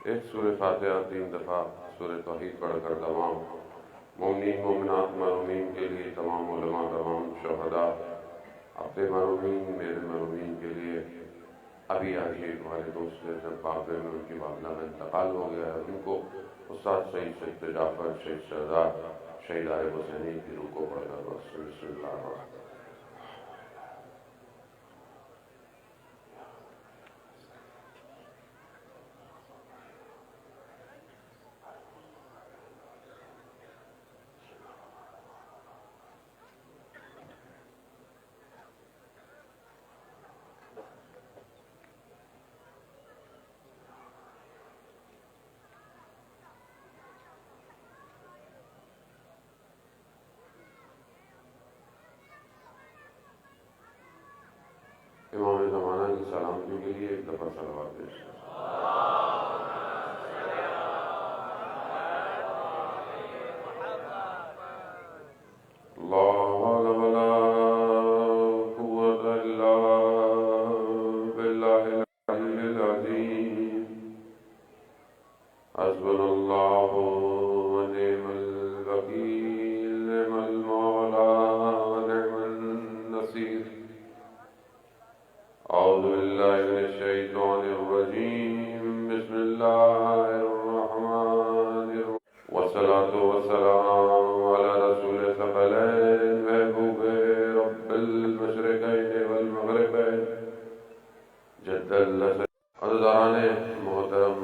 ایک سورہ فاتحہ 3 دفعہ سورہ توحید پڑھ کر تمام مومنین مومنات مرحومین کے لیے، تمام علماء، تمام شہداء، اپنے مرحومین، میرے مرحومین کے لیے۔ ابھی آج ہمارے دوست جب بابے میں ان کی والدہ کا انتقال ہو گیا ہے، ان کو استاد شہید جعفر، شہید شہزاد، شہید عارف حسینی کی روح کو پڑھ کر بسم اللہ الرحمن الرحیم۔ امام زمانہ کی سلامتی کے لیے ایک دفعہ صلوات پیش کریں۔ لا حول ولا قوة إلا بالله العلي العظيم۔ حسبنا الله ونعم الوكيل، نعم المولى ونعم النصير۔ أعوذ بالله من الشيطان الرجيم، بسم الله الرحمن الرحيم، والصلاة والسلام على رسول الثقلين محبوب رب المشرقين والمغربين جد اللہ۔ عزیزان محترم،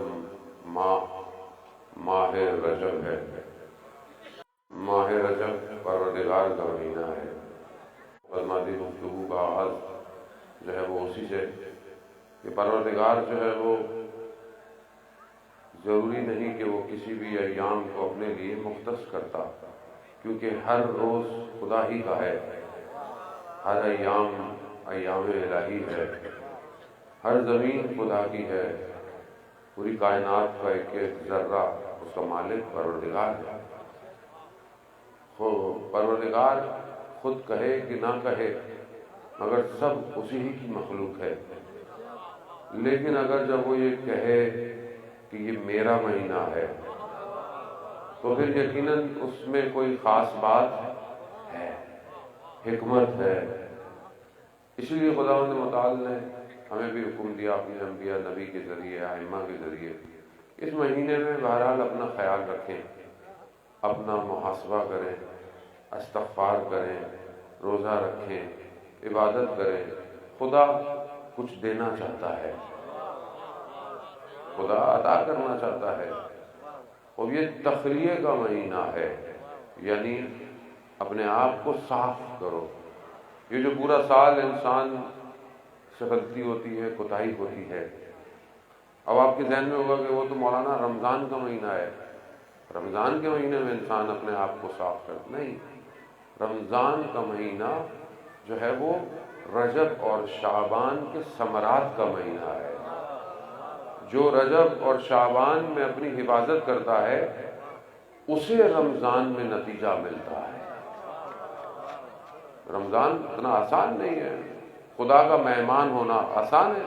ماہ رجب ہے۔ ماہ رجب پروردگار کا مہینہ ہے۔ فرماتی گفتگو کا آغاز جو ہے وہ اسی سے کہ پروردگار جو ہے وہ ضروری نہیں کہ وہ کسی بھی ایام کو اپنے لیے مختص کرتا، کیونکہ ہر روز خدا ہی کا ہے، ہر ایام الہی ہے، ہر زمین خدا کی ہے، پوری کائنات کا ایک ایک ذرہ اس کا مالک پروردگار ہے۔ پروردگار خود کہے کہ نہ کہے مگر سب اسی ہی کی مخلوق ہے، لیکن اگر جب وہ یہ کہے کہ یہ میرا مہینہ ہے تو پھر یقیناً اس میں کوئی خاص بات ہے، حکمت ہے۔ اس لیے خداوند متعال نے ہمیں بھی حکم دیا اپنے انبیاء، نبی کے ذریعے، ائمہ کے ذریعے، اس مہینے میں بہرحال اپنا خیال رکھیں، اپنا محاسبہ کریں، استغفار کریں، روزہ رکھیں، عبادت کریں۔ خدا کچھ دینا چاہتا ہے، خدا عطا کرنا چاہتا ہے، اور یہ تخلیہ کا مہینہ ہے، یعنی اپنے آپ کو صاف کرو۔ یہ جو پورا سال انسان سے غلطی ہوتی ہے، کوتاہی ہوتی ہے، اب آپ کے ذہن میں ہوگا کہ وہ تو مولانا رمضان کا مہینہ ہے، رمضان کے مہینے میں انسان اپنے آپ کو صاف کرتا نہیں۔ رمضان کا مہینہ جو ہے وہ رجب اور شعبان کے ثمرات کا مہینہ ہے۔ جو رجب اور شعبان میں اپنی حفاظت کرتا ہے اسے رمضان میں نتیجہ ملتا ہے۔ رمضان اتنا آسان نہیں ہے، خدا کا مہمان ہونا آسان ہے؟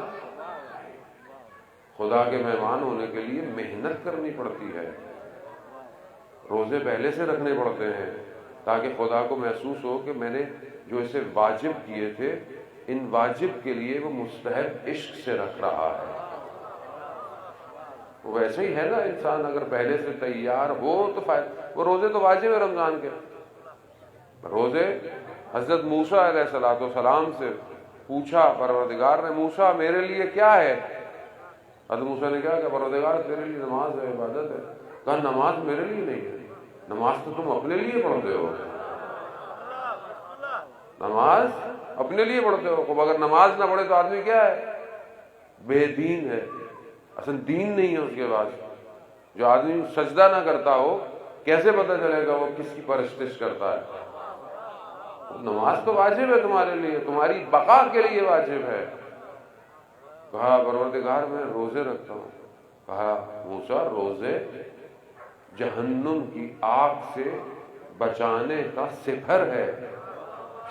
خدا کے مہمان ہونے کے لیے محنت کرنی پڑتی ہے، روزے پہلے سے رکھنے پڑتے ہیں تاکہ خدا کو محسوس ہو کہ میں نے جو اسے واجب کیے تھے، ان واجب کے لیے وہ مستحب عشق سے رکھ رہا ہے۔ ویسے ہی ہے نا، انسان اگر پہلے سے تیار ہو تو وہ روزے تو واجب ہے رمضان کے۔ روزے حضرت موسیٰ علیہ السلام سے پوچھا پروردگار نے، موسیٰ میرے لیے کیا ہے؟ حضرت موسیٰ نے کہا کہ پروردگار تیرے لیے نماز ہے، عبادت ہے۔ کہا نماز میرے لیے نہیں ہے، نماز تو تم اپنے لیے پڑھتے ہو، نماز اپنے لیے پڑھتے ہو۔ اگر نماز نہ پڑھے تو آدمی کیا ہے؟ بے دین ہے، اصل دین نہیں ہے اس کے بعد۔ جو آدمی سجدہ نہ کرتا ہو کیسے پتہ چلے گا وہ کس کی پرستش کرتا ہے؟ نماز تو واجب ہے تمہارے لیے، تمہاری بقا کے لیے واجب ہے۔ کہا پروردگار میں روزے رکھتا ہوں۔ کہا موسیٰ روزے جہنم کی آگ سے بچانے کا سپر ہے،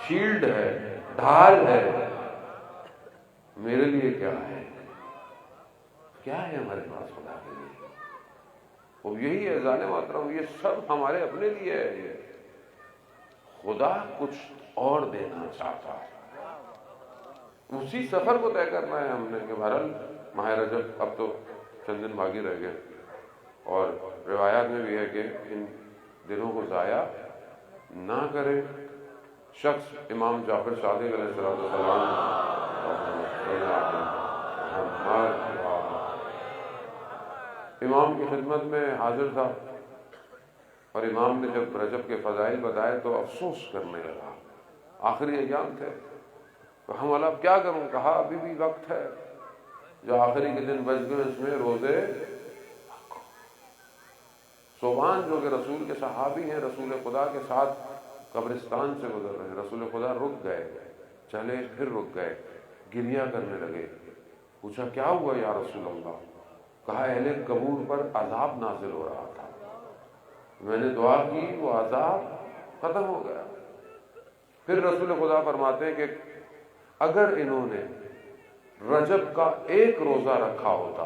شیلڈ ہے، ڈھال ہے، میرے لیے کیا ہے؟ کیا ہے ہمارے پاس خدا کے لیے؟ وہ یہی ہے ذان محترم، یہ سب ہمارے اپنے لیے ہے، یہ خدا کچھ اور دینا چاہتا ہے، اسی سفر کو طے کرنا ہے ہم نے کہ بہرحال ماہ رجب اب تو چند دن باقی رہ گئے، اور روایات میں بھی ہے کہ ان دنوں کو ضائع نہ کرے شخص۔ امام جعفر صادق علیہ السلام امام کی خدمت میں حاضر تھا، اور امام نے جب رجب کے فضائل بتائے تو افسوس کرنے لگا، آخری ایام تھے تو ہم اب کیا کروں، کہا ابھی بھی وقت ہے، جو آخری کے دن بچ گئے اس میں روزے صوبان جو کہ رسول کے صحابی ہیں، رسول خدا کے ساتھ قبرستان سے گزر رہے ہیں، رسول خدا رک گئے، چلے پھر رک گئے، گریہ کرنے لگے، پوچھا کیا ہوا یا رسول اللہ؟ کہا اہل قبور پر عذاب نازل ہو رہا تھا، میں نے دعا کی وہ عذاب ختم ہو گیا۔ پھر رسول خدا فرماتے ہیں کہ اگر انہوں نے رجب کا ایک روزہ رکھا ہوتا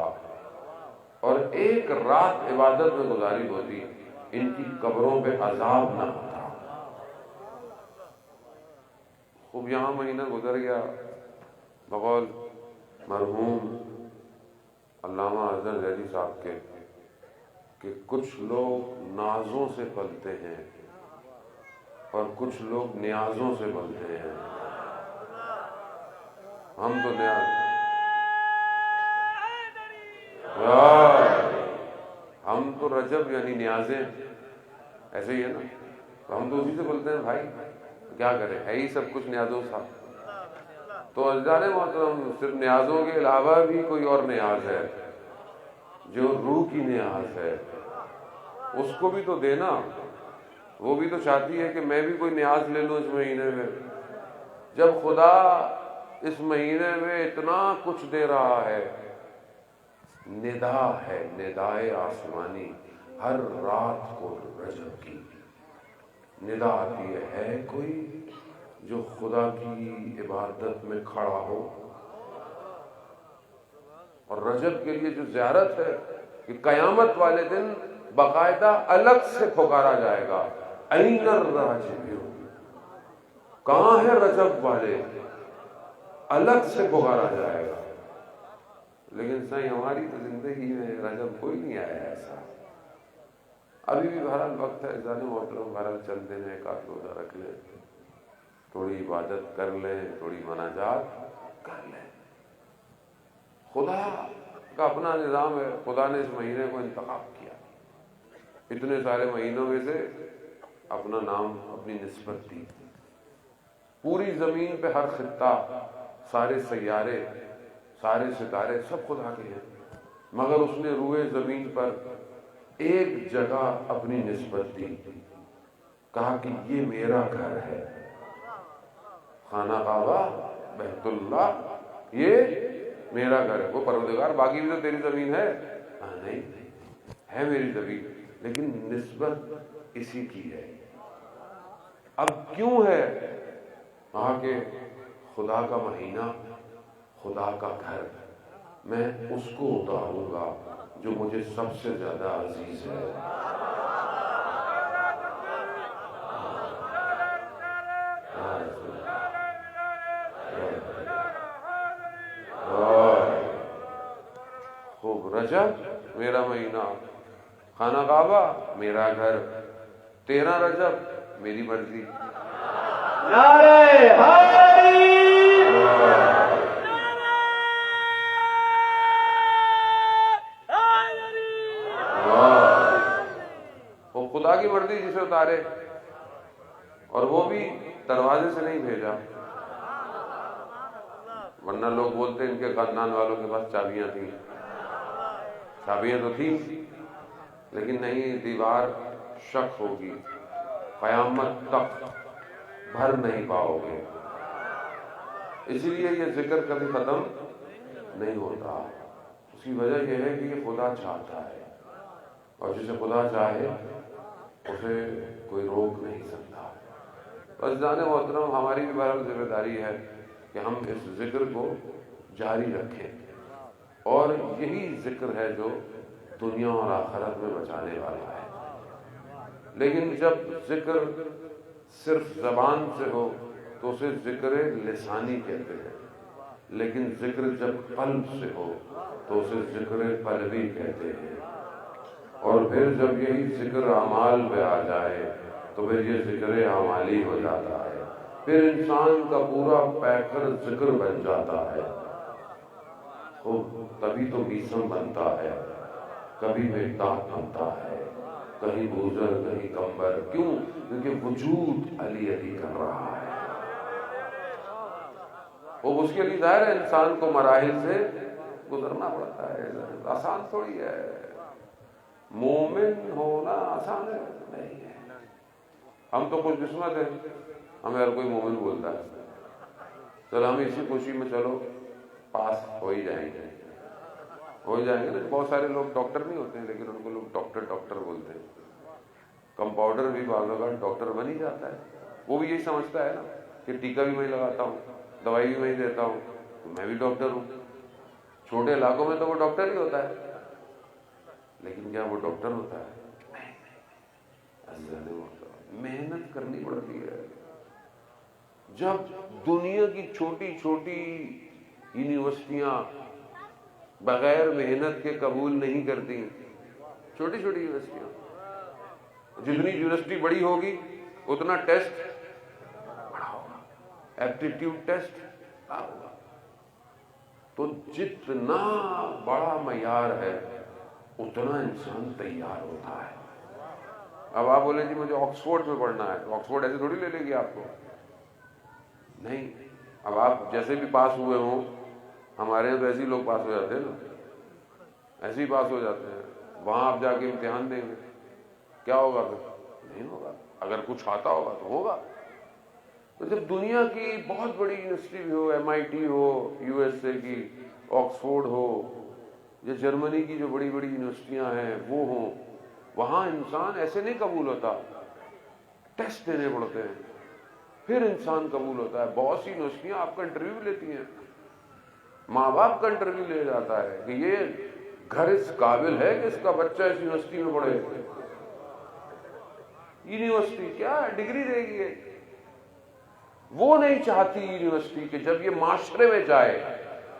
اور ایک رات عبادت میں گزاری ہوتی، ان کی قبروں پہ عذاب نہ ہوتا۔ خوب یہاں مہینہ گزر گیا بقول مرحوم علامہ اظہر ذیلی صاحب کے کہ کچھ لوگ نازوں سے پلتے ہیں اور کچھ لوگ نیازوں سے پلتے ہیں، ہم تو ہم تو رجب یعنی نیازیں ایسے ہی ہے نا، تو ہم تو اسی سے بولتے ہیں بھائی کیا کریں، ہے ہی سب کچھ نیازوں سا۔ تو عزیزان محترم صرف نیازوں کے علاوہ بھی کوئی اور نیاز ہے جو روح کی نیاز ہے، اس کو بھی تو دینا، وہ بھی تو چاہتی ہے کہ میں بھی کوئی نیاز لے لوں اس مہینے میں۔ جب خدا اس مہینے میں اتنا کچھ دے رہا ہے، ندا ہے، ندائے آسمانی، ہر رات کو رجب کی ندا آتی ہے کوئی جو خدا کی عبادت میں کھڑا ہو؟ اور رجب کے لیے جو زیارت ہے کہ قیامت والے دن باقاعدہ الگ سے پکارا جائے گا، این الراجبون، کہاں ہے رجب والے، الگ سے پکارا جائے گا۔ لیکن صحیح ہماری تو زندگی میں رجب کوئی نہیں آیا ایسا۔ ابھی بھی بہرحال وقت ہے، جانے محترم بہرحال چلتے ہیں، ایک آدھ روزہ رکھ لیں، تھوڑی عبادت کر لیں، تھوڑی مناجات کر لیں۔ خدا کا اپنا نظام ہے، خدا نے اس مہینے کو انتخاب کیا، اتنے سارے مہینوں میں سے اپنا نام، اپنی نسبت دی۔ پوری زمین پہ ہر خطہ، سارے سیارے، سارے ستارے سب خدا کے ہیں، مگر اس نے روئے زمین پر ایک جگہ اپنی نسبت دی، کہا کہ یہ میرا گھر ہے، خانہ کعبہ، بیت اللہ، یہ میرا گھر ہے۔ وہ پروردگار باقی بھی تو تیری زمین ہے، نہیں ہے میری زمین، لیکن نسبت اسی کی ہے۔ اب کیوں ہے؟ کہا کہ خدا کا مہینہ، خدا کا گھر، میں اس کو اتاروں گا جو مجھے سب سے زیادہ عزیز ہے۔ خوب رجب میرا مہینہ، خانہ کعبہ میرا گھر، 13 رجب میری مرضی۔ نعرہ حیدری، وہ خدا کی مرضی جسے اتارے، اور وہ بھی دروازے سے نہیں بھیجا، ورنہ لوگ بولتے ہیں ان کے خاندان والوں کے پاس چابیاں تھیں، چابیاں تو تھیں لیکن نہیں، دیوار شک ہوگی، قیامت تک بھر نہیں پاؤ گے، اسی لیے یہ ذکر کبھی ختم نہیں ہوتا۔ اس کی وجہ یہ ہے کہ یہ خدا چاہتا ہے، اور جسے خدا چاہے اسے کوئی روک نہیں سکتا۔ بس جانے محترم ہماری بھی بہرحال ذمہ داری ہے کہ ہم اس ذکر کو جاری رکھیں، اور یہی ذکر ہے جو دنیا اور آخرت میں بچانے والا ہے۔ لیکن جب ذکر صرف زبان سے ہو تو اسے ذکر لسانی کہتے ہیں، لیکن ذکر جب قلب سے ہو تو اسے ذکر قلبی کہتے ہیں، اور پھر جب یہی ذکر اعمال پہ آ جائے تو پھر یہ ذکر اعمالی ہو جاتا ہے، پھر انسان کا پورا پیکر ذکر بن جاتا ہے۔ تبھی تو بیسم بنتا ہے، کبھی مقداد بنتا ہے، کہیں بوزر کہیں کمبر، کیوں؟ کیونکہ وجود علی علی کر رہا ہے۔ وہ اس کے لیے ظاہر ہے انسان کو مراحل سے گزرنا پڑتا ہے، آسان تھوڑی ہے، مومن ہونا آسان ہے نہیں ہے۔ ہم تو خوش قسمت ہیں، ہمیں ہر کوئی مومن بولتا ہے، چلو ہم اسی خوشی میں چلو پاس ہو ہی جائیں گے نا۔ بہت سارے لوگ ڈاکٹر نہیں ہوتے ہیں لیکن ان کو لوگ ڈاکٹر بولتے ہیں۔ کمپاؤنڈر بھی بعض اوقات ڈاکٹر بن ہی جاتا ہے، وہ بھی یہی سمجھتا ہے نا کہ ٹیکا بھی میں لگاتا ہوں، دوائی بھی میں دیتا ہوں تو میں بھی ڈاکٹر ہوں۔ چھوٹے علاقوں میں تو وہ ڈاکٹر ہی ہوتا ہے، لیکن کیا وہ ڈاکٹر ہوتا ہے؟ محنت کرنی پڑتی ہے۔ جب دنیا کی چھوٹی چھوٹی یونیورسٹیاں بغیر محنت کے قبول نہیں کرتی، چھوٹی چھوٹی یونیورسٹیاں، جتنی یونیورسٹی بڑی ہوگی اتنا ٹیسٹ بڑا ہوگا، ایپٹیٹیوڈ ٹیسٹ بڑا ہوگا، تو جتنا بڑا معیار ہے اتنا انسان تیار ہوتا ہے۔ اب آپ بولیں جی مجھے آکسفورڈ میں پڑھنا ہے، تو آکسفورڈ ایسے تھوڑی لے لے گی آپ کو، نہیں۔ اب آپ جیسے بھی پاس ہوئے ہوں، ہمارے یہاں تو ایسے ہی لوگ پاس ہو جاتے ہیں نا، ایسے ہی پاس ہو جاتے ہیں، وہاں آپ جا کے امتحان دیں گے، کیا ہوگا؟ پھر نہیں ہوگا، اگر کچھ آتا ہوگا تو ہوگا۔ تو جب دنیا کی بہت بڑی یونیورسٹی بھی ہو، MIT ہو، USA کی آکسفورڈ ہو، یا جرمنی کی جو بڑی بڑی یونیورسٹیاں ہیں وہ ہوں، وہاں انسان ایسے نہیں قبول ہوتا، ٹیسٹ دینے پڑتے ہیں پھر انسان قبول ہوتا ہے۔ بہت سی یونیورسٹیاں آپ کا انٹرویو لیتی ہیں، ماں باپ کا انٹرویو لے جاتا ہے کہ یہ گھر اس قابل ہے کہ اس کا بچہ اس یونیورسٹی میں پڑھے۔ یونیورسٹی کیا ڈگری دے گی؟ وہ نہیں چاہتی یونیورسٹی کہ جب یہ معاشرے میں جائے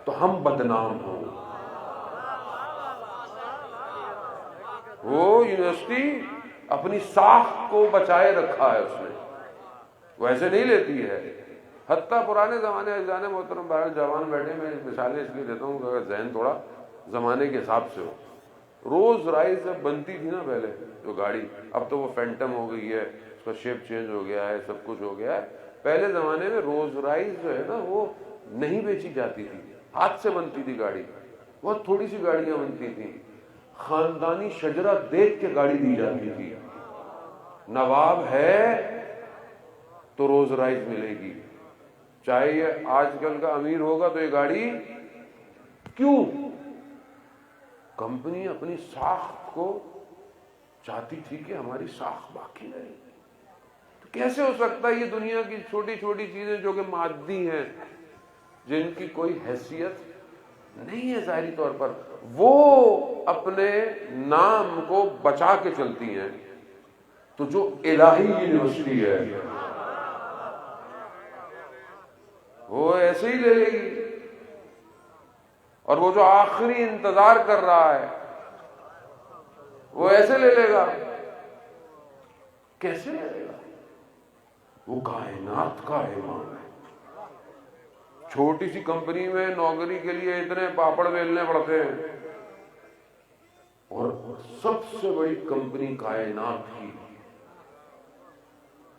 تو ہم بدنام ہوں۔ وہ یونیورسٹی اپنی ساکھ کو بچائے رکھا ہے، اس نے وہ ایسے نہیں لیتی ہے۔ حتیٰ پرانے زمانے اجزان محترم باہر جوان بیٹھے، میں مثالیں اس لیے دیتا ہوں کہ اگر ذہن تھوڑا زمانے کے حساب سے ہو۔ روز رائز جب بنتی تھی نا پہلے جو گاڑی، اب تو وہ فینٹم ہو گئی ہے، اس کا شیپ چینج ہو گیا ہے، سب کچھ ہو گیا ہے۔ پہلے زمانے میں روز رائز جو ہے نا وہ نہیں بیچی جاتی تھی، ہاتھ سے بنتی تھی گاڑی، بہت تھوڑی سی گاڑیاں بنتی تھیں، خاندانی شجرہ دیکھ کے گاڑی دی جاتی تھی۔ نواب ہے تو روز رائز ملے گی، چاہے یہ آج کل کا امیر ہوگا تو یہ گاڑی کیوں؟ کمپنی اپنی ساخت کو چاہتی تھی کہ ہماری ساخت باقی رہے۔ تو کیسے ہو سکتا ہے یہ دنیا کی چھوٹی چھوٹی چیزیں جو کہ مادی ہیں، جن کی کوئی حیثیت نہیں ہے ظاہری طور پر، وہ اپنے نام کو بچا کے چلتی ہیں، تو جو الہی یونیورسٹی ہے وہ ایسے ہی لے لے گی، اور وہ جو آخری انتظار کر رہا ہے وہ ایسے لے لے گا۔ کیسے لے لے گا؟ وہ کائنات کا امام ہے۔ چھوٹی سی کمپنی میں نوکری کے لیے اتنے پاپڑ بیلنے پڑتے ہیں، اور سب سے بڑی کمپنی کائنات کی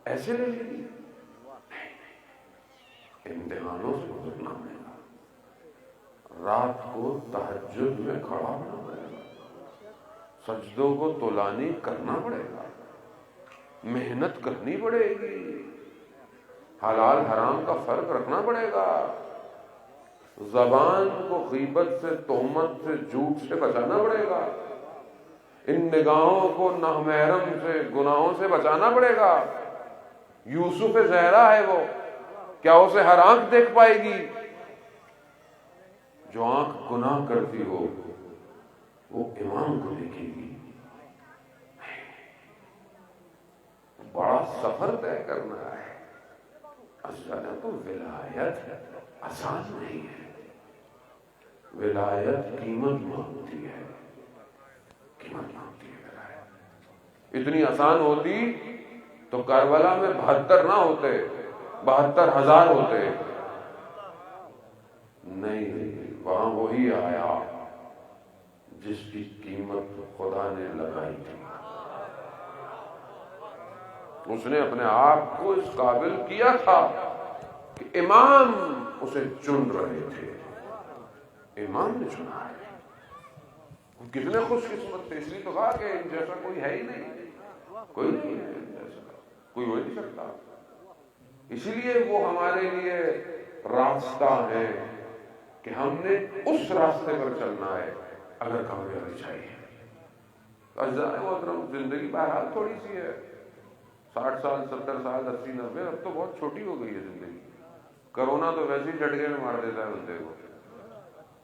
ایسے لے لے گی؟ امتحانوں سے گزرنا پڑے گا، رات کو تہجد میں کھڑا ہونا پڑے گا، سجدوں کو طولانی کرنا پڑے گا، محنت کرنی پڑے گی، حلال حرام کا فرق رکھنا پڑے گا، زبان کو غیبت سے، تہمت سے، جھوٹ سے بچانا پڑے گا، ان نگاہوں کو نامحرم سے، گناہوں سے بچانا پڑے گا۔ یوسف زہرا ہے وہ، کیا اسے ہر آنکھ دیکھ پائے گی؟ جو آنکھ گناہ کرتی ہو وہ امام کو دیکھے گی؟ بڑا سفر طے کرنا ہے۔ اصل تو ولایت آسان نہیں ہے، ولایت قیمت مانگتی ہے، قیمت مانگتی ہے ولایت۔ اتنی آسان ہوتی تو کربلا میں 72 نہ ہوتے، 72,000 ہوتے۔ نہیں، وہاں وہی آیا جس کی قیمت خدا نے لگائی تھی۔ اس نے اپنے آپ کو اس قابل کیا تھا کہ امام اسے چن رہے تھے، امام نے چنا ہے۔ کتنے خوش قسمت تھے، اس لیے تو کہا کہ ان جیسا کوئی ہے ہی نہیں، کوئی نہیں ہے ان جیسا، کوئی ہو ہی نہیں سکتا۔ اسی لیے وہ ہمارے لیے راستہ ہے کہ ہم نے اس راستے پر چلنا ہے اگر کامیابی چاہیے۔ اعزائے محترم، زندگی بہرحال تھوڑی سی ہے، 60 سال، 70 سال، 80، 90، اب تو بہت چھوٹی ہو گئی ہے زندگی۔ کرونا تو ویسے ہی جھٹکے میں مار دیتا ہے بندے کو۔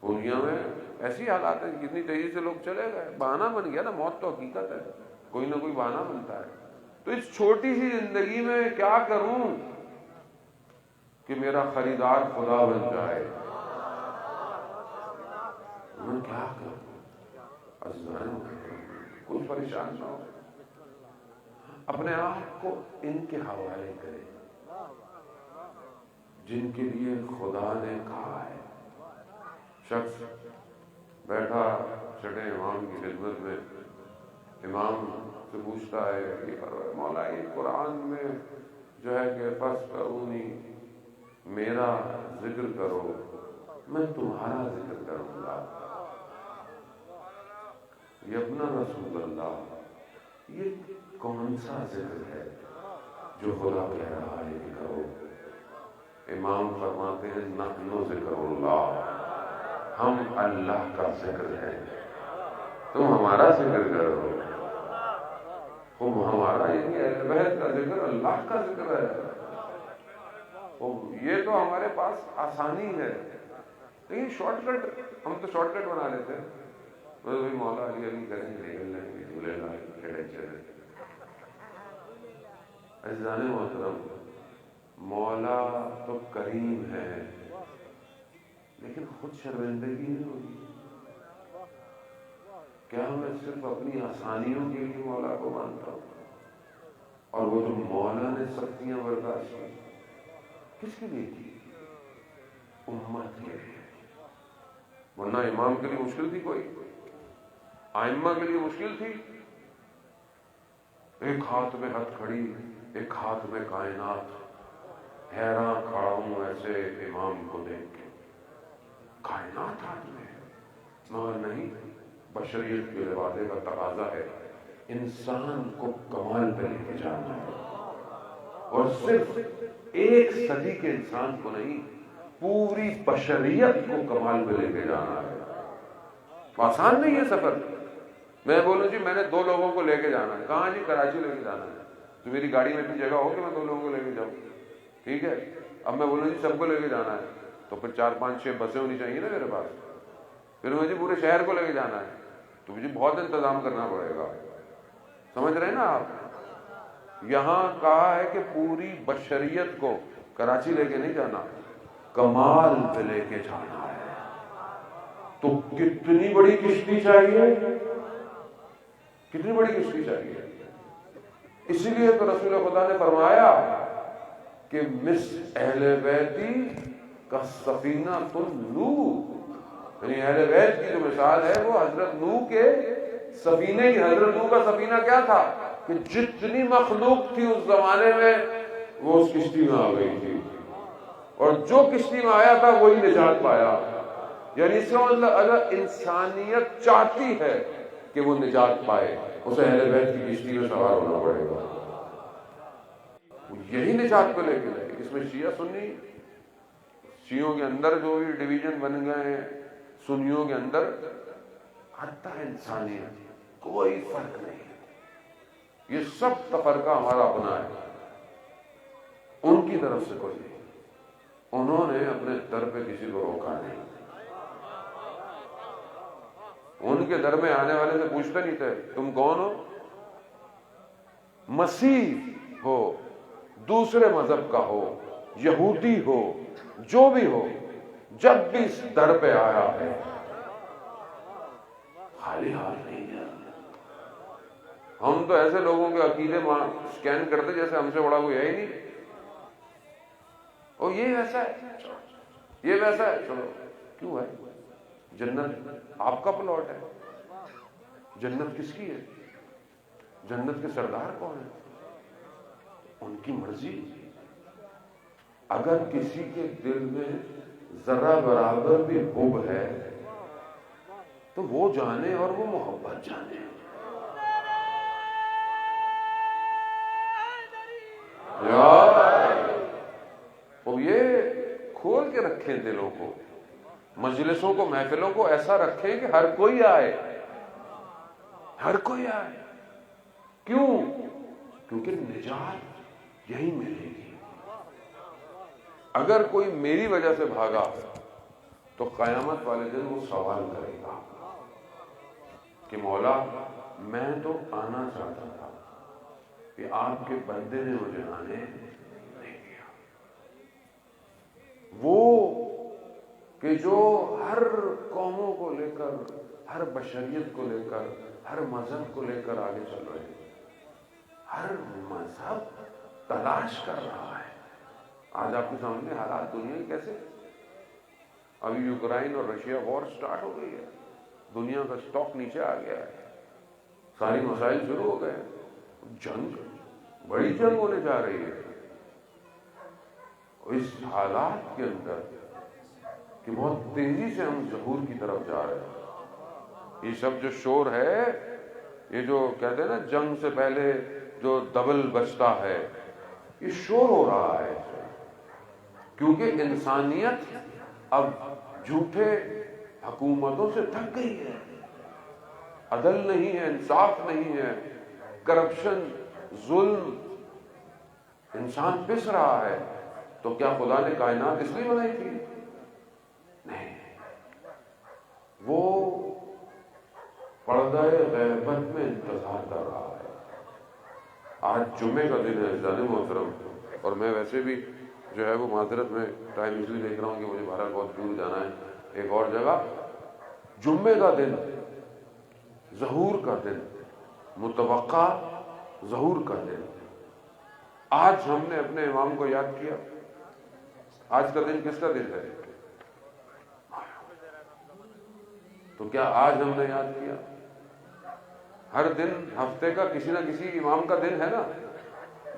دنیا میں ایسی حالات ہیں، کتنی تیزی سے لوگ چلے گئے، بہانہ بن گیا نا، موت تو حقیقت ہے، کوئی نہ کوئی بہانہ بنتا ہے۔ تو اس چھوٹی سی زندگی میں کیا کروں کہ میرا خریدار خدا بن جائے؟ میں کیا کروں؟ کوئی پریشان نہ ہو، اپنے آپ کو ان کے حوالے کرے جن کے لیے خدا نے کہا ہے۔ شخص بیٹھا چھٹے امام کی خدمت میں، امام سے پوچھتا ہے کہ مولا یہ قرآن میں جو ہے کہ فَاسْتَغْفِرُونِي، میرا ذکر کرو میں تمہارا ذکر کروں گا۔ یہ اپنا رسول اللہ، یہ کون سا ذکر ہے جو خدا کہہ رہا ہے کہ کرو؟ امام فرماتے ہیں نحن ذکر اللہ، ہم اللہ کا ذکر ہے، تم ہمارا ذکر کرو۔ تم ہمارا یعنی اہل بیت کا ذکر اللہ کا ذکر ہے۔ یہ تو ہمارے پاس آسانی ہے، لیکن شارٹ کٹ، ہم تو شارٹ کٹ بنا لیتے ہیں، مولا علی علی کریں گے، نکل لیں گے، جھولے لائیں کھڑے چلے۔ عزیزان محترم، مولا تو کریم ہے، لیکن خود شرمندگی نہیں ہوگی؟ کیا میں صرف اپنی آسانیوں کے لیے مولا کو مانتا ہوں؟ اور وہ جو مولا نے سختیاں برداشت کی، کس کے لیے کی؟ امت کے لیے۔ ورنہ امام کے لیے مشکل تھی کوئی؟ ائمہ کے لیے مشکل تھی؟ ایک ہاتھ میں ہتھ کھڑی، ایک ہاتھ میں کائنات، حیران کھڑا ہوں ایسے امام کو دیکھ کے۔ کائنات ہاتھ میں ہے، مگر نہیں، بشریت کے ارادے کا تقاضا ہے انسان کو کمال پہ لے کے جانا ہے، اور صرف ایک صدی کے انسان کو نہیں، پوری بشریت کو کمال پہ لے کے جانا ہے۔ آسان نہیں ہے سفر۔ میں بولوں جی میں نے 2 لوگوں کو لے کے جانا ہے، کہاں جی؟ کراچی لے کے جانا ہے، تو میری گاڑی میں بھی جگہ ہو کہ میں 2 لوگوں کو لے کے جاؤں؟ ٹھیک ہے، اب میں بولوں جی سب کو لے کے جانا ہے، تو پھر 4، 5، 6 بسیں ہونی چاہیے نا میرے پاس۔ پھر مجھے پورے شہر کو لے کے جانا ہے تو مجھے بہت انتظام کرنا پڑے گا۔ سمجھ رہے ہیں نا آپ؟ یہاں کہا ہے کہ پوری بشریت کو کراچی لے کے نہیں جانا، کمال پہ لے کے جانا ہے۔ تو کتنی بڑی کشتی چاہیے، کتنی بڑی کشتی چاہیے؟ اسی لیے تو رسول خدا نے فرمایا کہ مس اہل بیتی کا سفینہ نوح، یعنی اہل بیت کی جو مثال ہے وہ حضرت نوح کے سفینے کی۔ حضرت نوح کا سفینہ کیا تھا کہ جتنی مخلوق تھی اس زمانے میں وہ اس کشتی میں آ گئی تھی، اور جو کشتی میں آیا تھا وہی نجات پایا۔ یعنی اس کا مطلب اگر انسانیت چاہتی ہے کہ وہ نجات پائے، اسے اہل بیت کی کشتی میں سوار ہونا پڑے گا، یہی نجات کو لے کے جائے۔ اس میں شیعہ سنی، شیعوں کے اندر جو بھی ڈویژن بن گئے ہیں، سنیوں کے اندر حتی انسانیت کوئی فرق نہیں ہے، یہ سب تفرقہ ہمارا اپنا ہے، ان کی طرف سے کوئی نہیں، انہوں نے اپنے در پہ کسی کو روکا نہیں۔ ان کے در میں آنے والے سے پوچھتے نہیں تھے تم کون ہو، مسیح ہو، دوسرے مذہب کا ہو، یہودی ہو، جو بھی ہو، جب بھی اس در پہ آیا ہے خالی ہاتھ نہیں گیا۔ ہم تو ایسے لوگوں کے عقیدے سکین کرتے جیسے ہم سے بڑا کوئی ہے ہی نہیں، اور یہ ویسا ہے، یہ ویسا ہے، چلو کیوں ہے؟ جنت آپ کا پلاٹ ہے، جنت کس کی ہے؟ جنت کے سردار کون ہیں؟ ان کی مرضی۔ اگر کسی کے دل میں ذرہ برابر بھی حب ہے تو وہ جانے اور وہ محبت جانے۔ وہ یہ کھول کے رکھیں دلوں کو، مجلسوں کو، محفلوں کو ایسا رکھیں کہ ہر کوئی آئے، ہر کوئی آئے۔ کیوں؟ کیونکہ نجات یہی ملے گی۔ اگر کوئی میری وجہ سے بھاگا تو قیامت والے دن وہ سوال کرے گا کہ مولا میں تو آنا چاہتا تھا کہ آپ کے بندے نے مجھے آنے نہیں دیا۔ وہ کہ جو ہر قوموں کو لے کر، ہر بشریت کو لے کر، ہر مذہب کو لے کر آگے چل رہے ہیں، ہر مذہب تلاش کر رہا ہے۔ آج آپ کے سامنے حالات دنیا کے کیسے، ابھی یوکرائن اور رشیا وار سٹارٹ ہو گئی ہے، دنیا کا سٹاک نیچے آ گیا ہے، ساری مسائل شروع ہو گئے، جنگ، بڑی جنگ ہونے جا رہی ہے۔ اس حالات کے اندر کہ بہت تیزی سے ہم ظہور کی طرف جا رہے ہیں، یہ سب جو شور ہے، یہ جو کہتے ہیں نا جنگ سے پہلے جو دبل بجتا ہے، یہ شور ہو رہا ہے، کیونکہ انسانیت اب جھوٹے حکومتوں سے تھک گئی ہے، عدل نہیں ہے، انصاف نہیں ہے، کرپشن، ظلم، انسان پس رہا ہے۔ تو کیا خدا نے کائنات اس لیے بنائی تھی؟ نہیں، وہ پردہ غیبت میں انتظار کر رہا ہے۔ آج جمعے کا دن ہے عزیزان محترم، اور میں ویسے بھی جو ہے وہ معذرت میں ٹائم اس لیے دیکھ رہا ہوں کہ مجھے بہرحال بہت دور جانا ہے ایک اور جگہ۔ جمعے کا دن، ظہور کا دن، متوقع ظہور کا دن۔ آج ہم نے اپنے امام کو یاد کیا۔ آج کا دن کس کا دن ہے؟ تو کیا آج ہم نے یاد کیا؟ ہر دن ہفتے کا کسی نہ کسی امام کا دن ہے نا۔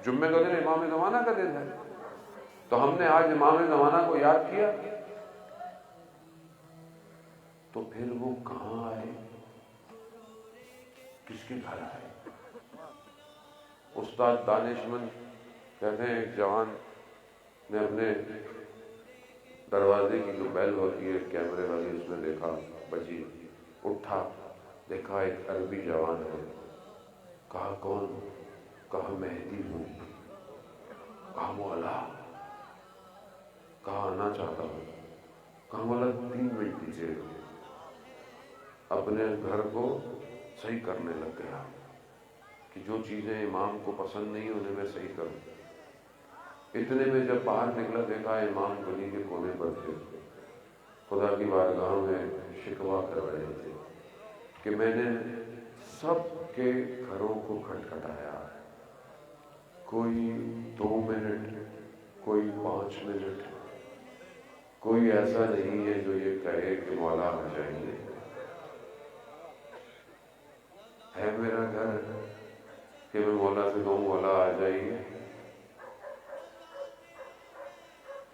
جمعے کا دن امام زمانہ کا دن ہے، تو ہم نے آج امام زمانہ کو یاد کیا، تو پھر وہ کہاں آئے، کس کے گھر آئے؟ استاد دانشمند کہتے ہیں ایک جوان نے اپنے دروازے کی جو بیل ہوتی ہے کیمرے والی، اس میں دیکھا بجی، اٹھا، دیکھا ایک عربی جوان ہے، کہا کون؟ کہا مہدی ہوں۔ کہا مولا، کہا آنا چاہتا ہوں۔ کہا مولا 3 منٹ دیجیے۔ اپنے گھر کو صحیح کرنے لگ گیا کہ جو چیزیں امام کو پسند نہیں انہیں میں صحیح کروں۔ اتنے میں جب باہر نکلا دیکھا امام گلی کے کونے پر تھے، خدا کی بارگاہ میں شکوہ کر رہے تھے کہ میں نے سب کے گھروں کو کھٹکھٹایا، کوئی 2 منٹ، کوئی 5 منٹ، کوئی ایسا نہیں ہے جو یہ کہے کہ مولا آ جائیے۔ ہے میرا گھر کہ میں مولا سے کہوں مولا آ جائیے؟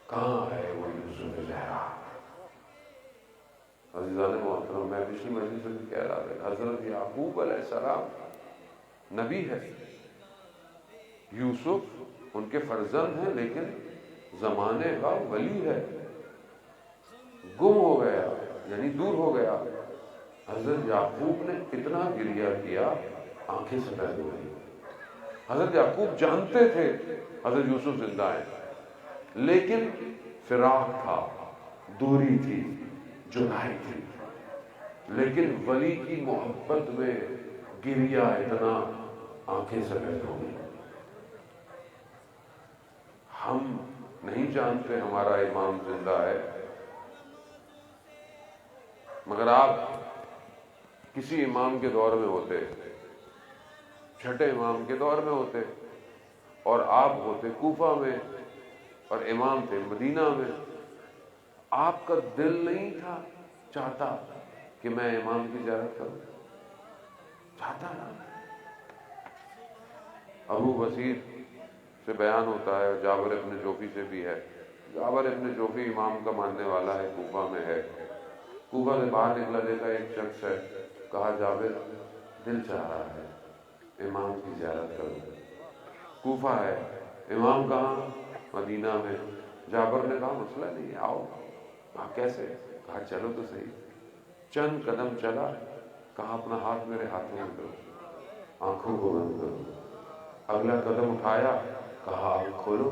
کہاں ہے وہ یوسف زہرا؟ عزیزان محترم، میں پچھلی مجلس میں کہہ رہا تھا، حضرت یعقوب علیہ السلام نبی ہے، یوسف ان کے فرزند ہیں، لیکن زمانے کا ولی ہے، گم ہو گیا یعنی دور ہو گیا۔ حضرت یعقوب نے اتنا گریہ کیا، آنکھیں سفید ہو گئی۔ حضرت یعقوب جانتے تھے حضرت یوسف زندہ ہیں، لیکن فراق تھا، دوری تھی، جدائی تھی۔ لیکن ولی کی محبت میں گریا اتنا آنکھیں سفید ہو گئی۔ ہم نہیں جانتے ہمارا امام زندہ ہے، مگر آپ کسی امام کے دور میں ہوتے، چھٹے امام کے دور میں ہوتے، اور آپ ہوتے کوفہ میں اور امام تھے مدینہ میں، آپ کا دل نہیں تھا چاہتا کہ میں امام کی زیارت کروں؟ چاہتا نا۔ ابو بصیر سے بیان ہوتا ہے، جابر ابن جوفی سے بھی ہے، جابر ابن جوفی امام کا ماننے والا ہے، کوفہ میں ہے، کوفہ سے باہر نکلا، دیکھا ایک شخص ہے، کہا جابر دل چاہ رہا ہے امام کی زیارت کروں۔ کوفہ ہے، امام کہاں؟ مدینہ میں۔ جابر نے کہا مسئلہ نہیں، آؤ۔ کہا کیسے؟ کہا چلو تو صحیح۔ چند قدم چلا، کہا اپنا ہاتھ میرے ہاتھوں میں کرو، آنکھوں کو بند کرو۔ اگلا قدم اٹھایا، کہا آنکھ کھولو،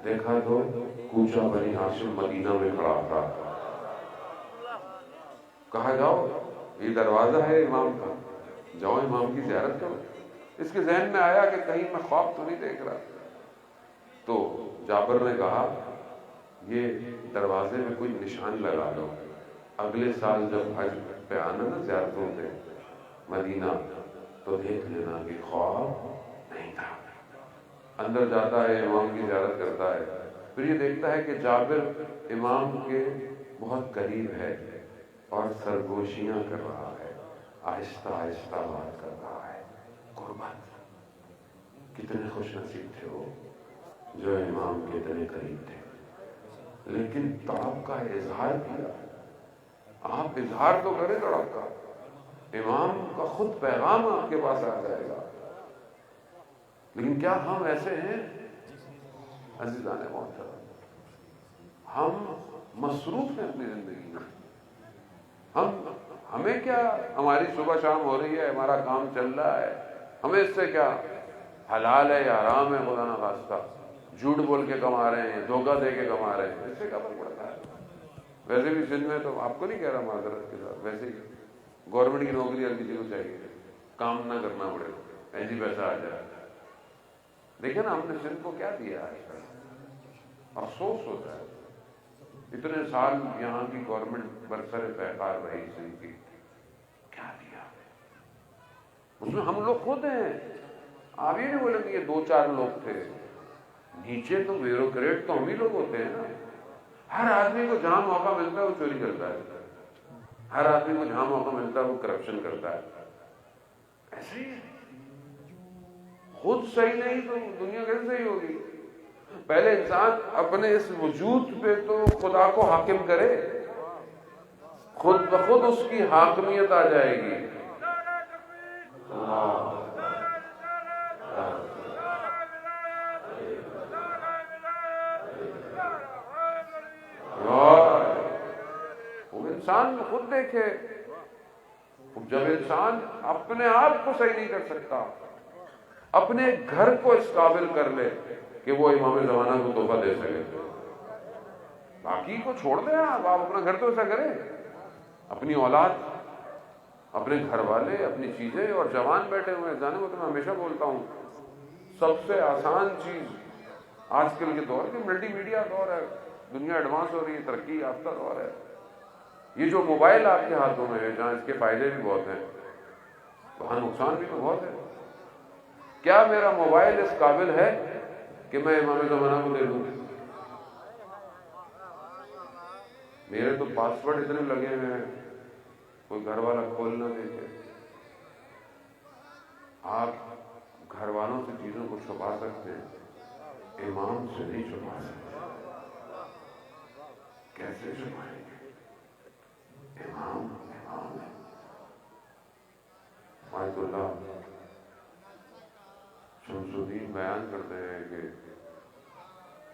دیکھا تو کوچہ بنی ہاشم مدینہ میں کھڑا تھا۔ کہا جاؤ، یہ دروازہ ہے امام کا، جاؤ امام کی زیارت کرو۔ اس کے ذہن میں آیا کہ کہیں میں خواب تو نہیں دیکھ رہا، تو جابر نے کہا یہ دروازے میں کوئی نشان لگا لو، اگلے سال جب حج پہ آنا نا زیارتوں پہ مدینہ، تو دیکھ لینا کہ خواب نہیں تھا۔ اندر جاتا ہے، امام کی زیارت کرتا ہے، پھر یہ دیکھتا ہے کہ جابر امام کے بہت قریب ہے اور سرگوشیاں کر رہا ہے، آہستہ آہستہ بات کر رہا ہے۔ قربت، کتنے خوش نصیب تھے وہ جو امام کے اتنے قریب تھے، لیکن تڑپ کا اظہار کیا۔ آپ اظہار تو کریں تڑپ کا، امام کا خود پیغام آپ کے پاس آ جائے گا، لیکن کیا ہم ایسے ہیں؟ عزیزان محترم، ہم مصروف ہیں اپنی زندگی میں۔ ہمیں کیا، ہماری صبح شام ہو رہی ہے، ہمارا کام چل رہا ہے، ہمیں اس سے کیا حلال ہے یا حرام ہے، خدا نہ خواستہ جھوٹ بول کے کما رہے ہیں، دھوکہ دے کے کما رہے ہیں، اس سے کیا فرق پڑتا ہے؟ ویسے بھی سندھ میں تو آپ کو نہیں کہہ رہا معذرت کے ساتھ، ویسے ہی گورنمنٹ کی نوکری ہر کسی کو چاہیے، کام نہ کرنا پڑے، ایسی پیسہ آ جائے۔ دیکھیں نا ہم نے سندھ کو کیا دیا آج کل، افسوس ہوتا ہے۔ اتنے سال یہاں کی گورنمنٹ برسر پیکار رہی سندھ کی، کیا دیا اس میں؟ ہم لوگ خود ہیں۔ آپ یہ نہیں بولیں گے یہ 2-4 لوگ تھے، نیچے تو بیوروکریٹ تو ہم ہی لوگ ہوتے ہیں نا۔ ہر آدمی کو جہاں موقع ملتا ہے وہ چوری کرتا ہے، ہر آدمی کو جہاں موقع ملتا ہے وہ کرپشن کرتا ہے، ایسے ہی ہے۔ خود صحیح نہیں تو دنیا کیسے صحیح ہوگی؟ پہلے انسان اپنے اس وجود پہ تو خدا کو حاکم کرے، خود بخود اس کی حاکمیت آ جائے گی۔ وہ انسان خود دیکھے، جب انسان اپنے آپ کو صحیح نہیں کر سکتا، اپنے گھر کو اس قابل کر لے کہ وہ امام زمانہ کو تحفہ دے سکے، باقی کو چھوڑ دیں۔ آپ اپنا گھر تو ایسا کریں، اپنی اولاد، اپنے گھر والے، اپنی چیزیں، اور جوان بیٹھے ہوئے ہیں۔ جانے کو تو میں ہمیشہ بولتا ہوں، سب سے آسان چیز آج کل کے دور کے ملٹی میڈیا دور ہے، دنیا ایڈوانس ہو رہی ہے، ترقی یافتہ دور ہے، یہ جو موبائل آپ کے ہاتھوں میں ہے، جہاں اس کے فائدے بھی بہت ہیں وہاں نقصان بھی تو بہت ہے۔ کیا میرا موبائل اس قابل ہے کہ میں امام زمانہ کو دے دوں؟ میرے تو پاسورڈ اتنے لگے ہوئے ہیں، کوئی گھر والا کھول نہ دے کے۔ آپ گھر والوں سے چیزوں کو چھپا سکتے ہیں، امام سے نہیں چھپا سکتے۔ کیسے چھپائیں گے؟ امام امام ہے۔ آیت اللہ شمس الدین بیان کرتے ہیں کہ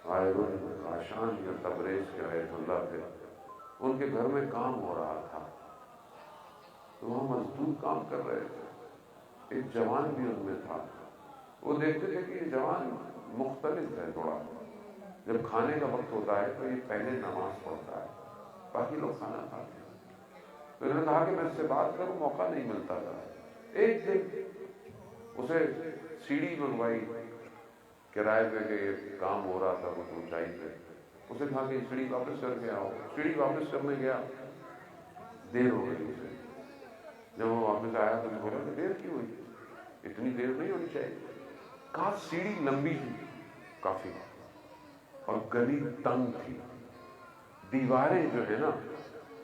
غائب کاشان یا تبریز کے آیت اللہ تھے، ان کے گھر میں کام ہو رہا تھا تو وہ مزدور کام کر رہے تھے، ایک جوان بھی ان میں تھا۔ وہ دیکھتے تھے کہ یہ جوان مختلف ہے تھوڑا، جب کھانے کا وقت ہوتا ہے تو یہ پہلے نماز پڑھتا ہے، باقی لوگ کھانا کھاتے ہیں۔ تو انہوں نے کہا کہ میں اس سے بات کروں، موقع نہیں ملتا تھا۔ ایک دن اسے سیڑھی منگوائی کرائے پہ کہ یہ کام ہو رہا تھا کچھ اونچائی پہ، اسے کہا کہ سیڑھی واپس کر کے آؤ۔ سیڑھی واپس کرنے گیا، دیر ہو گئی اسے۔ جب وہ واپس آیا تو میں بولا کہ دیر کیوں ہوئی، اتنی دیر نہیں ہونی چاہیے۔ کہا سیڑھی لمبی تھی کافی اور گلی تنگ تھی، دیواریں جو ہے نا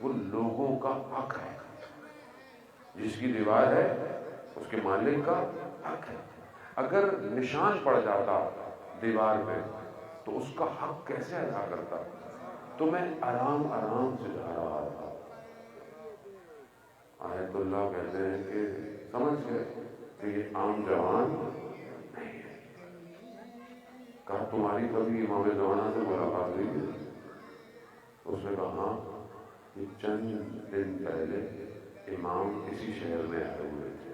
وہ لوگوں کا حق ہے، جس کی دیوار ہے اس کے مالک کا حق ہے۔ اگر نشان پڑ جاتا دیوار میں تو اس کا حق کیسے ادا کرتا؟ تو میں آرام آرام سے جا رہا تھا۔ آیت اللہ کہتے ہیں کہ سمجھ گئے کہ یہ عام جوان نہیں ہے۔ کہا تمہاری کبھی امام زمانہ سے ملاقات ہوئی ہے؟ اس نے کہا ہاں، یہ چند دن پہلے امام اسی شہر میں آئے ہوئے تھے۔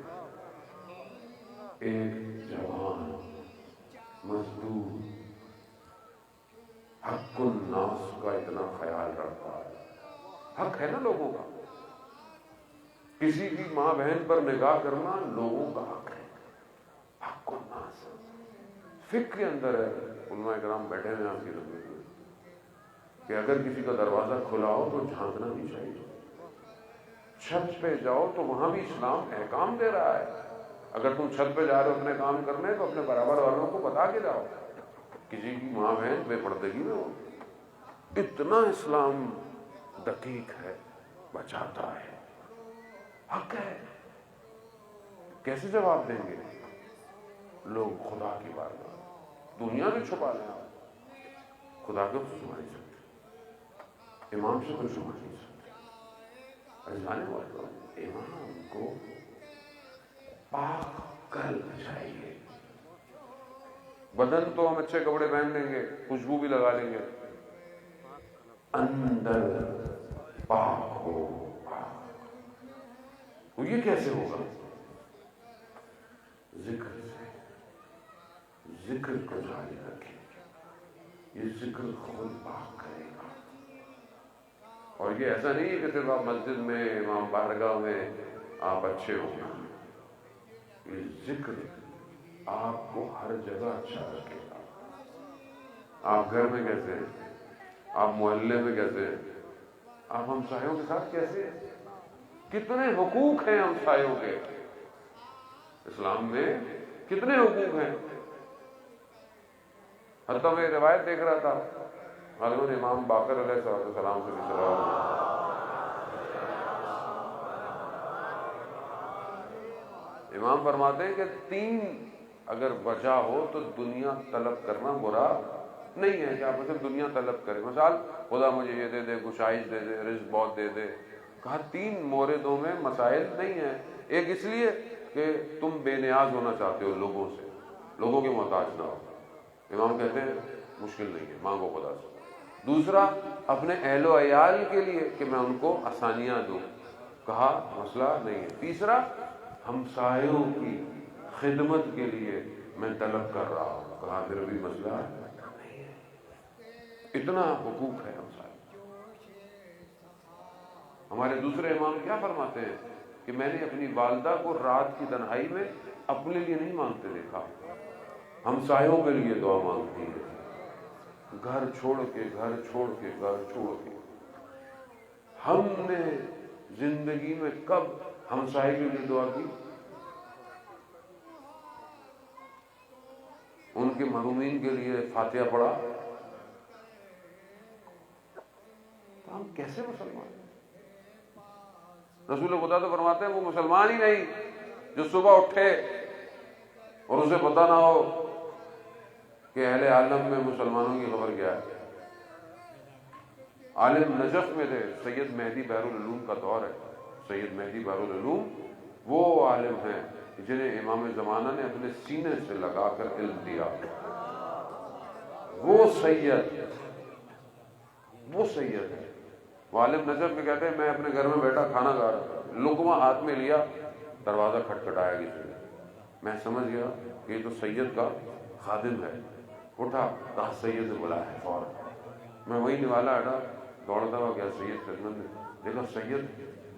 ایک جوان مزدور حق الناس کا اتنا خیال رکھتا ہے۔ حق ہے نا لوگوں کا، کسی کی ماں بہن پر نگاہ کرنا لوگوں کا حق ہے، حق الناس۔ فکر کے اندر ہے، علماء کرام بیٹھے ہیں آپ کی خدمت میں، کہ اگر کسی کا دروازہ کھلا ہو تو جھانکنا نہیں چاہیے۔ چھت پہ جاؤ تو وہاں بھی اسلام احکام دے رہا ہے، اگر تم چھت پہ جا رہے ہو اپنے کام کرنے تو اپنے برابر والوں کو بتا کے جاؤ، کسی کی ماں بہن بے پردگی میں ہو۔ اتنا اسلام دقیق ہے، بچاتا ہے، حق ہے۔ کیسے جواب دیں گے لوگ خدا کی بارگاہ؟ دنیا میں چھپا لیں آپ، خدا کو تو چھپا نہیں سکتے، امام سے تو چھپا نہیں سکتے۔ جانے والوں امام کو پاک کرنا چاہیے۔ بدن تو ہم اچھے کپڑے پہن لیں گے، خوشبو بھی لگا لیں گے، اندر پاک ہو۔ تو یہ کیسے ہوگا؟ ذکر سے، ذکر کو جاری رکھیں، یہ ذکر خود پاک کرے گا۔ اور یہ ایسا نہیں ہے کہ صرف آپ مسجد میں، امام بارگاہ میں آپ اچھے ہوں گے، یہ ذکر آپ کو ہر جگہ اچھا رکھے گا۔ آپ گھر میں کیسے ہیں، آپ محلے میں کیسے ہیں، آپ ہمسایوں کے ساتھ کیسے ہیں، کتنے حقوق ہیں ہمسایوں کے، اسلام میں کتنے حقوق ہیں۔ حتیٰ میں روایت دیکھ رہا تھا، حضرت امام باقر علیہ السلام سے بھی سلام، امام فرماتے ہیں کہ 3 اگر وجہ ہو تو دنیا طلب کرنا برا نہیں ہے، کہ آپ صرف دنیا طلب کریں، مثال خدا مجھے یہ دے دے، گشائش دے دے، رزق بہت دے دے۔ کہا 3 موردوں میں مسائل نہیں ہیں، ایک اس لیے کہ تم بے نیاز ہونا چاہتے ہو لوگوں سے، لوگوں کے محتاج نہ ہو، امام کہتے ہیں مشکل نہیں ہے، مانگو خدا سے۔ دوسرا اپنے اہل و عیال کے لیے کہ میں ان کو آسانیاں دوں، کہا مسئلہ نہیں ہے۔ تیسرا ہمسایوں کی خدمت کے لیے میں طلب کر رہا ہوں، کہا پھر بھی مسئلہ نہیں ہے۔ اتنا حقوق ہے ہمسایوں۔ ہمارے دوسرے امام کیا فرماتے ہیں کہ میں نے اپنی والدہ کو رات کی تنہائی میں اپنے لیے نہیں مانگتے دیکھا، ہمسایوں کے لیے دعا مانگتی ہے، گھر چھوڑ کے گھر چھوڑ کے گھر چھوڑ کے۔ ہم نے زندگی میں کب ہمسائے کے لیے دعا کی؟ ان کے محرومین کے لیے فاتحہ پڑھا؟ تو ہم کیسے مسلمان ہیں؟ رسول خدا تو فرماتے ہیں وہ مسلمان ہی نہیں جو صبح اٹھے اور اسے پتہ نہ ہو کہ اہل عالم میں مسلمانوں کی خبر کیا ہے۔ عالم نجف میں تھے، سید مہدی بحر العلوم کا دور ہے، سید مہدی بحر العلوم وہ عالم ہیں جنہیں امام زمانہ نے اپنے سینے سے لگا کر علم دیا، وہ سید ہے، وہ عالم نجف میں کہتے ہیں میں اپنے گھر میں بیٹھا کھانا کھا رہا تھا، لقمہ ہاتھ میں لیا، دروازہ کھٹکھٹایا کسی نے، میں سمجھ گیا کہ یہ تو سید کا خادم ہے، اٹھا کہا سید نے بلایا ہے فوراً، میں وہی نوالا ہٹا دوڑتا ہوا گیا سید خدمت میں، دیکھا سید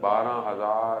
12,000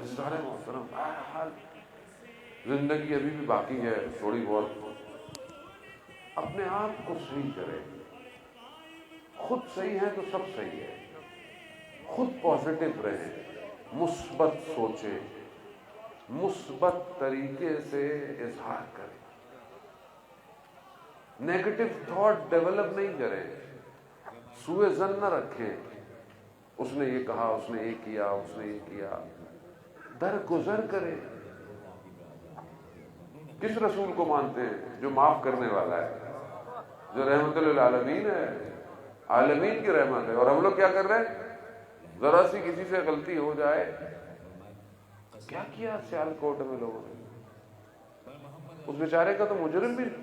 عزیزان محترم، بہرحال زندگی ابھی بھی باقی ہے تھوڑی بہت، اپنے آپ کو صحیح کریں، خود صحیح ہے تو سب صحیح ہے، خود پازیٹو رہیں، مثبت سوچیں، مثبت طریقے سے اظہار کریں، نیگیٹو تھاٹ ڈیولپ نہیں کریں، سوء ظن نہ رکھیں، اس نے یہ کہا، اس نے یہ کیا، اس نے یہ کیا، درگزر کریں۔ کس رسول کو مانتے ہیں؟ جو معاف کرنے والا ہے، جو رحمت للعالمین ہے، عالمین کی رحمت ہے۔ اور ہم لوگ کیا کر رہے ہیں؟ ذرا سی کسی سے غلطی ہو جائے، کیا کیا سیال کوٹ میں لوگوں نے؟ اس بیچارے کا تو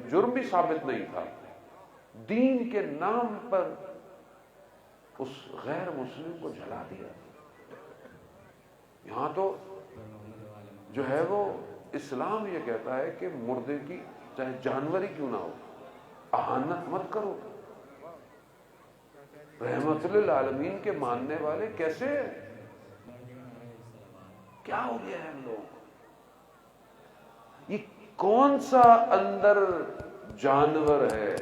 جرم بھی ثابت نہیں تھا، دین کے نام پر اس غیر مسلم کو جلا دیا۔ یہاں تو جو ہے وہ اسلام یہ کہتا ہے کہ مردے کی چاہے جانور ہی کیوں نہ ہو اہانت مت کرو۔ رحمت للعالمین کے ماننے والے کیسے؟ کیا ہو گیا ہے ہم لوگ؟ یہ کون سا اندر جانور ہے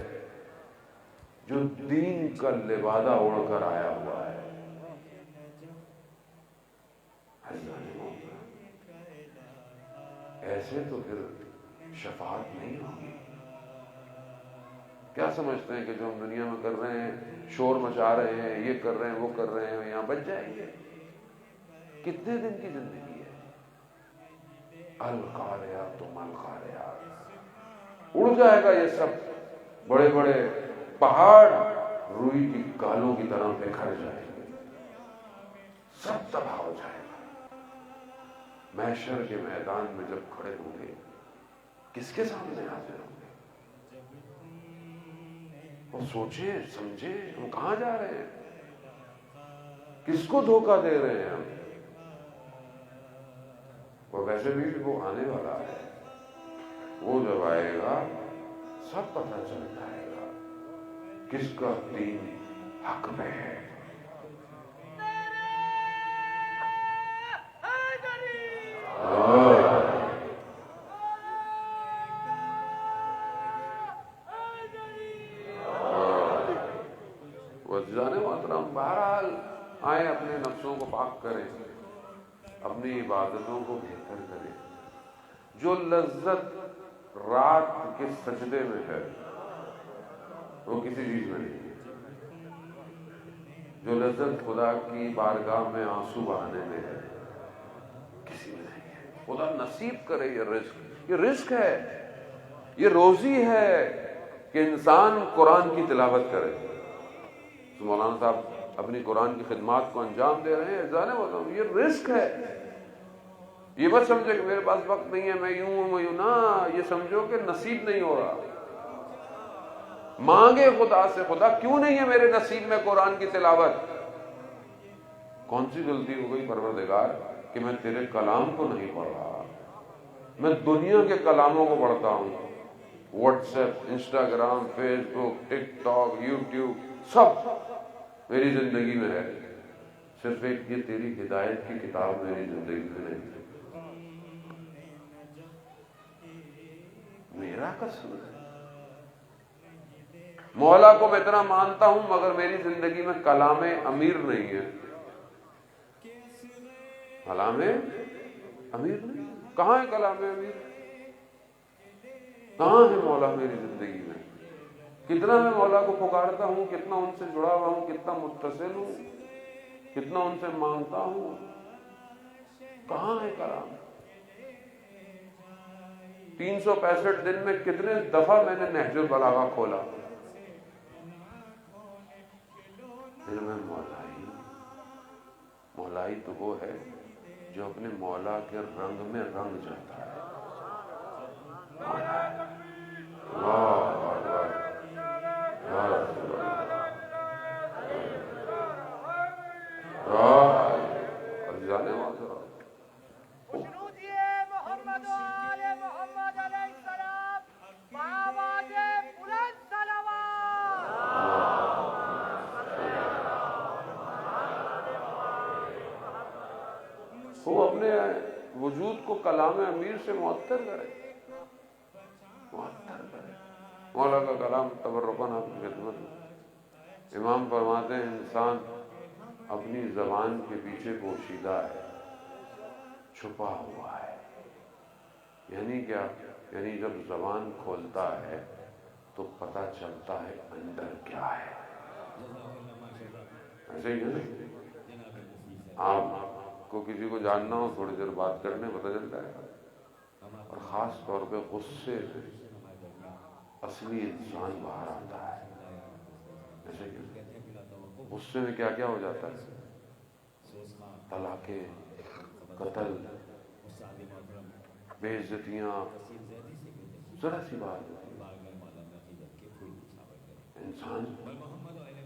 جو دین کا لبادہ اڑ کر آیا ہوا ہے؟ ایسے تو پھر شفاعت نہیں ہوگی۔ کیا سمجھتے ہیں کہ جو ہم دنیا میں کر رہے ہیں، شور مچا رہے ہیں، یہ کر رہے ہیں، وہ کر رہے ہیں، یہاں بچ جائیں گے؟ کتنے دن کی زندگی ہے؟ القاریات القاریات، اڑ جائے گا یہ سب، بڑے بڑے پہاڑ روئی کی گالوں کی طرح بکھر جائیں گے، سب تباہ ہو جائے گا۔ محشر کے میدان میں جب کھڑے ہوں گے، کس کے سامنے حاضر ہوں گے؟ اور سوچیں سمجھیں، ہم کہاں جا رہے ہیں؟ کس کو دھوکہ دے رہے ہیں ہم؟ اور ویسے بھی وہ آنے والا ہے، وہ جب آئے گا سب پتہ چل جائے گا کس کا دین حق میں ہے۔ وزیران محترم، بہرحال آئیں اپنے نفسوں کو پاک کریں، اپنی عبادتوں کو بہتر کریں۔ جو لذت رات کے سجدے میں ہے وہ کسی چیز میں نہیں ہے، جو لذت خدا کی بارگاہ میں آنسو بہانے میں ہے کسی میں نہیں ہے۔ خدا نصیب کرے یہ رزق ہے، یہ روزی ہے کہ انسان قرآن کی تلاوت کرے۔ تو مولانا صاحب اپنی قرآن کی خدمات کو انجام دے رہے ہیں، جانے والا ہوں، یہ رزق ہے۔ یہ مت سمجھے کہ میرے پاس وقت نہیں ہے، میں یوں ہوں میں یوں، نہ، یہ سمجھو کہ نصیب نہیں ہو رہا۔ مانگے خدا سے، خدا کیوں نہیں ہے میرے نصیب میں قرآن کی تلاوت؟ کون سی غلطی ہو گئی پروردگار کہ میں تیرے کلام کو نہیں پڑھ رہا؟ میں دنیا کے کلاموں کو پڑھتا ہوں، واٹس ایپ، انسٹاگرام، فیس بک، ٹک ٹاک، یوٹیوب، سب میری زندگی میں ہے، صرف ایک یہ تیری ہدایت کی کتاب میری زندگی میں نہیں۔ میرا قصور ہے؟ مولا کو میں اتنا مانتا ہوں مگر میری زندگی میں کلام امیر نہیں ہے، کلام امیر نہیں۔ کہاں ہے کلام امیر؟ کہاں ہے مولا میری زندگی میں؟ کتنا میں مولا کو پکارتا ہوں، کتنا ان سے جڑا ہوا ہوں، کتنا متصل ہوں، کتنا ان سے مانگتا ہوں، کہاں ہے کلام؟ 365 دن میں کتنے دفعہ میں نے نہج البلاغہ کھولا، پھر میں مولائی تو وہ ہے جو اپنے مولا کے رنگ میں رنگ جاتا ہے۔ وہ اپنے وجود کو کلام امیر سے معطر کرے، معطر کرے۔ مولا کا کلام تبرکاً آپ کی خدمت میں امام فرماتے ہیں انسان اپنی زبان کے پیچھے پوشیدہ ہے، چھپا ہوا ہے۔ یعنی کیا؟ یعنی جب زبان کھولتا ہے تو پتہ چلتا ہے اندر کیا ہے۔ ایسے ہی ہے نا، آپ کو کسی کو جاننا ہو تھوڑی دیر بات کرنے پتہ چل جائے گا، اور خاص طور پہ غصے سے اصلی انسان باہر آتا ہے۔ ایسے کہ غصے میں کیا کیا ہو جاتا ہے؟ طلاقیں، قتل، بے عزتیاں، ذرا سی بات ہوتی ہے انسان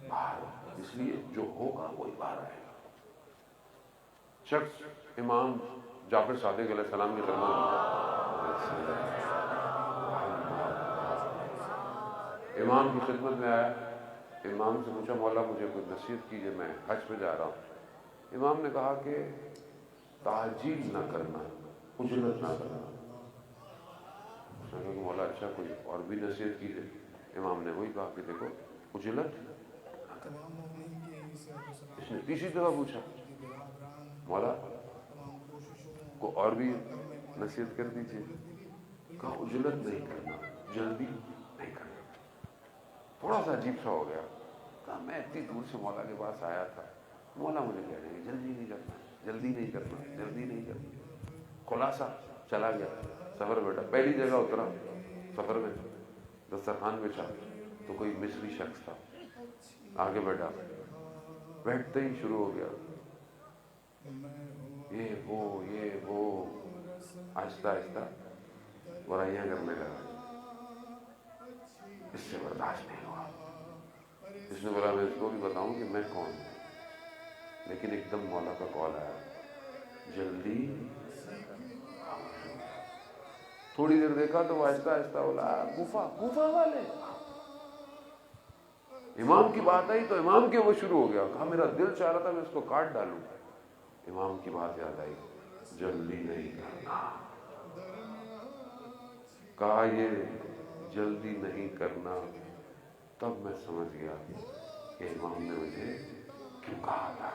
باہر، اس لیے جو ہوگا وہی باہر آئے گا۔ شخص امام جعفر صادق علیہ السلام کی خدمت امام کی خدمت میں آیا، امام سے پوچھا مولا مجھے کوئی نصیحت کیجیے، میں حج پہ جا رہا ہوں۔ امام نے کہا کہ تعجیل نہ کرنا، عجلت نہ کرنا۔ اس نے کہا کہ مولا اچھا کوئی اور بھی نصیحت کیجیے۔ امام نے وہی کہا کہ دیکھو عجلت نہ کرنا۔ اس نے تیسری دفعہ پوچھا مولا کو اور بھی نصیحت کر دیجیے۔ کہا عجلت نہیں کرنا، جلدی نہیں کرنا۔ تھوڑا سا عجیب سا ہو گیا، کہا میں اتنی دور سے مولا کے پاس آیا تھا، مولا مجھے کہہ رہے ہیں جلدی نہیں کرنا، جلدی نہیں کرنا، جلدی نہیں کرنا۔ خلاصہ چلا گیا، سفر بیٹھا، پہلی جگہ اترا سفر میں، دسترخوان بچھا تو کوئی مصری شخص تھا، آگے بیٹھا، بیٹھتے ہی شروع ہو گیا یہ وہ آہستہ آہستہ برائیاں کرنے لگا۔ اس سے برداشت نہیں ہوا، اس نے بولا میں اس کو بھی بتاؤں کہ میں کون ہوں، لیکن ایک دم مولا کا کال آیا، جلدی۔ تھوڑی دیر دیکھا تو وہ آہستہ آہستہ بولا کوفہ والے۔ امام کی بات آئی تو امام کے وہ شروع ہو گیا، کہا میرا دل چاہ رہا تھا میں اس کو کاٹ ڈالوں۔ امام کی بات یاد آئی، جلدی نہیں کرنا۔ کہا یہ جلدی نہیں کرنا، تب میں سمجھ گیا کہ امام نے مجھے کیوں کہا تھا۔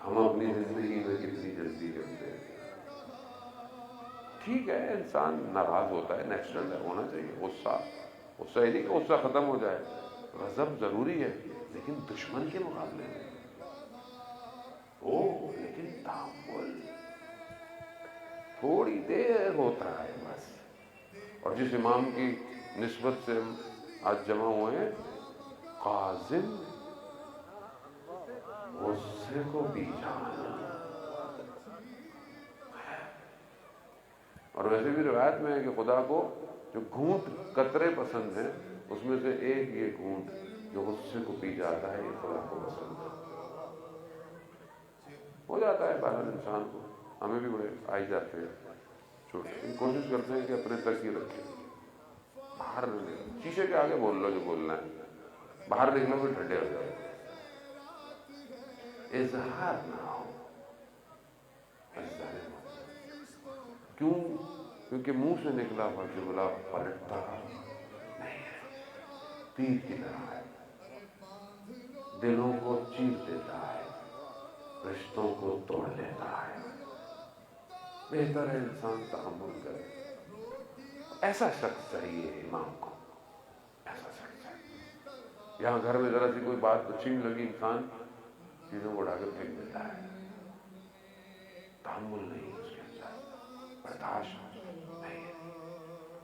ہم اپنی زندگی میں کتنی جلدی کرتے ہیں۔ ٹھیک ہے انسان ناراض ہوتا ہے، نیچرل ہے، ہونا چاہیے غصہ ہی نہیں کہ غصہ ختم ہو جائے، غضب ضروری ہے لیکن دشمن کے مقابلے میں لیکن تحمل تھوڑی دیر ہوتا ہے بس۔ اور جس امام کی نسبت سے ہم آج جمع ہوئے ہیں، قاضم غصے کو بھی جانا۔ اور ویسے بھی روایت میں ہے کہ خدا کو جو گھونٹ قطرے پسند ہیں اس میں سے ایک یہ گھونٹ جو غصے کو پی جاتا ہے، یہ خدا کو پسند ہے۔ ہو جاتا ہے بہرحال انسان کو، ہمیں بھی بڑے آئی جاتے ہیں چھوٹے، کوشش کرتے ہیں کہ اپنے تک ہی رکھیں، باہر نہ نکلو۔ شیشے کے آگے بول لو جو بولنا ہے، باہر نکلو پھر ٹھنڈے ہو جاؤ، اظہار نہ ہو۔ کیوں؟ کیونکہ منہ سے نکلا ہوا جملہ پلٹتا نہیں ہے، تیر کی طرح ہے، دلوں کو چیر دیتا ہے، رشتوں کو توڑ دیتا ہے۔ بہتر ہے انسان تحمل کرے۔ ایسا شخص چاہیے امام کو، ایسا شخص چاہیے۔ یہاں گھر میں ذرا سی کوئی بات اچھی نہیں لگی، انسان چیزوں کو اڑا کے پھینک دیتا ہے، تحمل نہیں اس کے اندر، برداشت نہیں ہے۔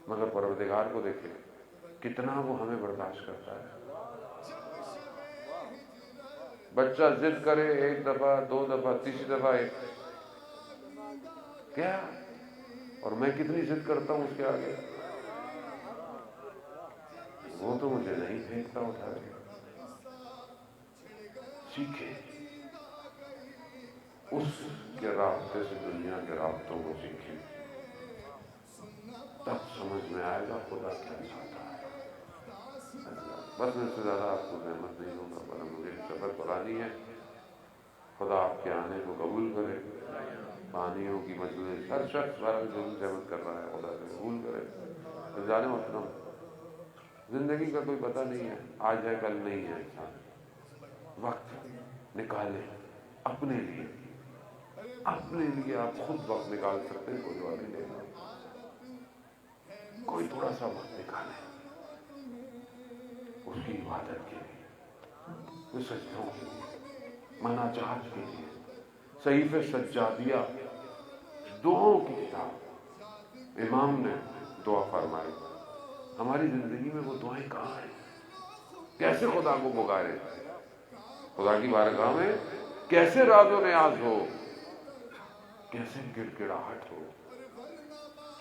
مگر پروردگار کو دیکھیں کتنا وہ ہمیں برداشت کرتا ہے۔ بچہ ضد کرے ایک دفعہ، دو دفعہ، تیسری دفعہ کیا، اور میں کتنی ضد کرتا ہوں اس کے آگے، وہ تو مجھے نہیں پھینکتا اٹھا کے۔ سیکھیں اس کے رابطے سے دنیا کے رابطوں کو سیکھیں، تب سمجھ میں آئے گا خدا کیا چاہتا ہے۔ بس میں اس سے زیادہ آپ کو زحمت نہیں ہوگا، پر مجھے سفر پرانی ہے، خدا آپ کے آنے کو قبول کرے، پانیوں کی مجلس ہر شخص بارہ جو زحمت کر رہا ہے خدا سے قبول کرے۔ جانے محترم، زندگی کا کوئی پتہ نہیں ہے، آج ہے کل نہیں ہے انسان۔ وقت نکالیں اپنے لیے، اپنے لیے آپ خود وقت نکال سکتے ہیں، کوئی اور نہیں دے گا۔ کوئی تھوڑا سا وقت نکالیں اس کی عبادت کے لیے، اس سجدوں کے لیے، مناجات کے لیے، صحیفے سجادیہ، دعاؤں کی کتاب۔ امام نے دعا فرمائی، ہماری زندگی میں وہ دعائیں کہاں ہیں؟ کیسے خدا کو پکارے، خدا کی بارگاہ میں کیسے راز و نیاز ہو، کیسے گڑ گڑاہٹ ہو۔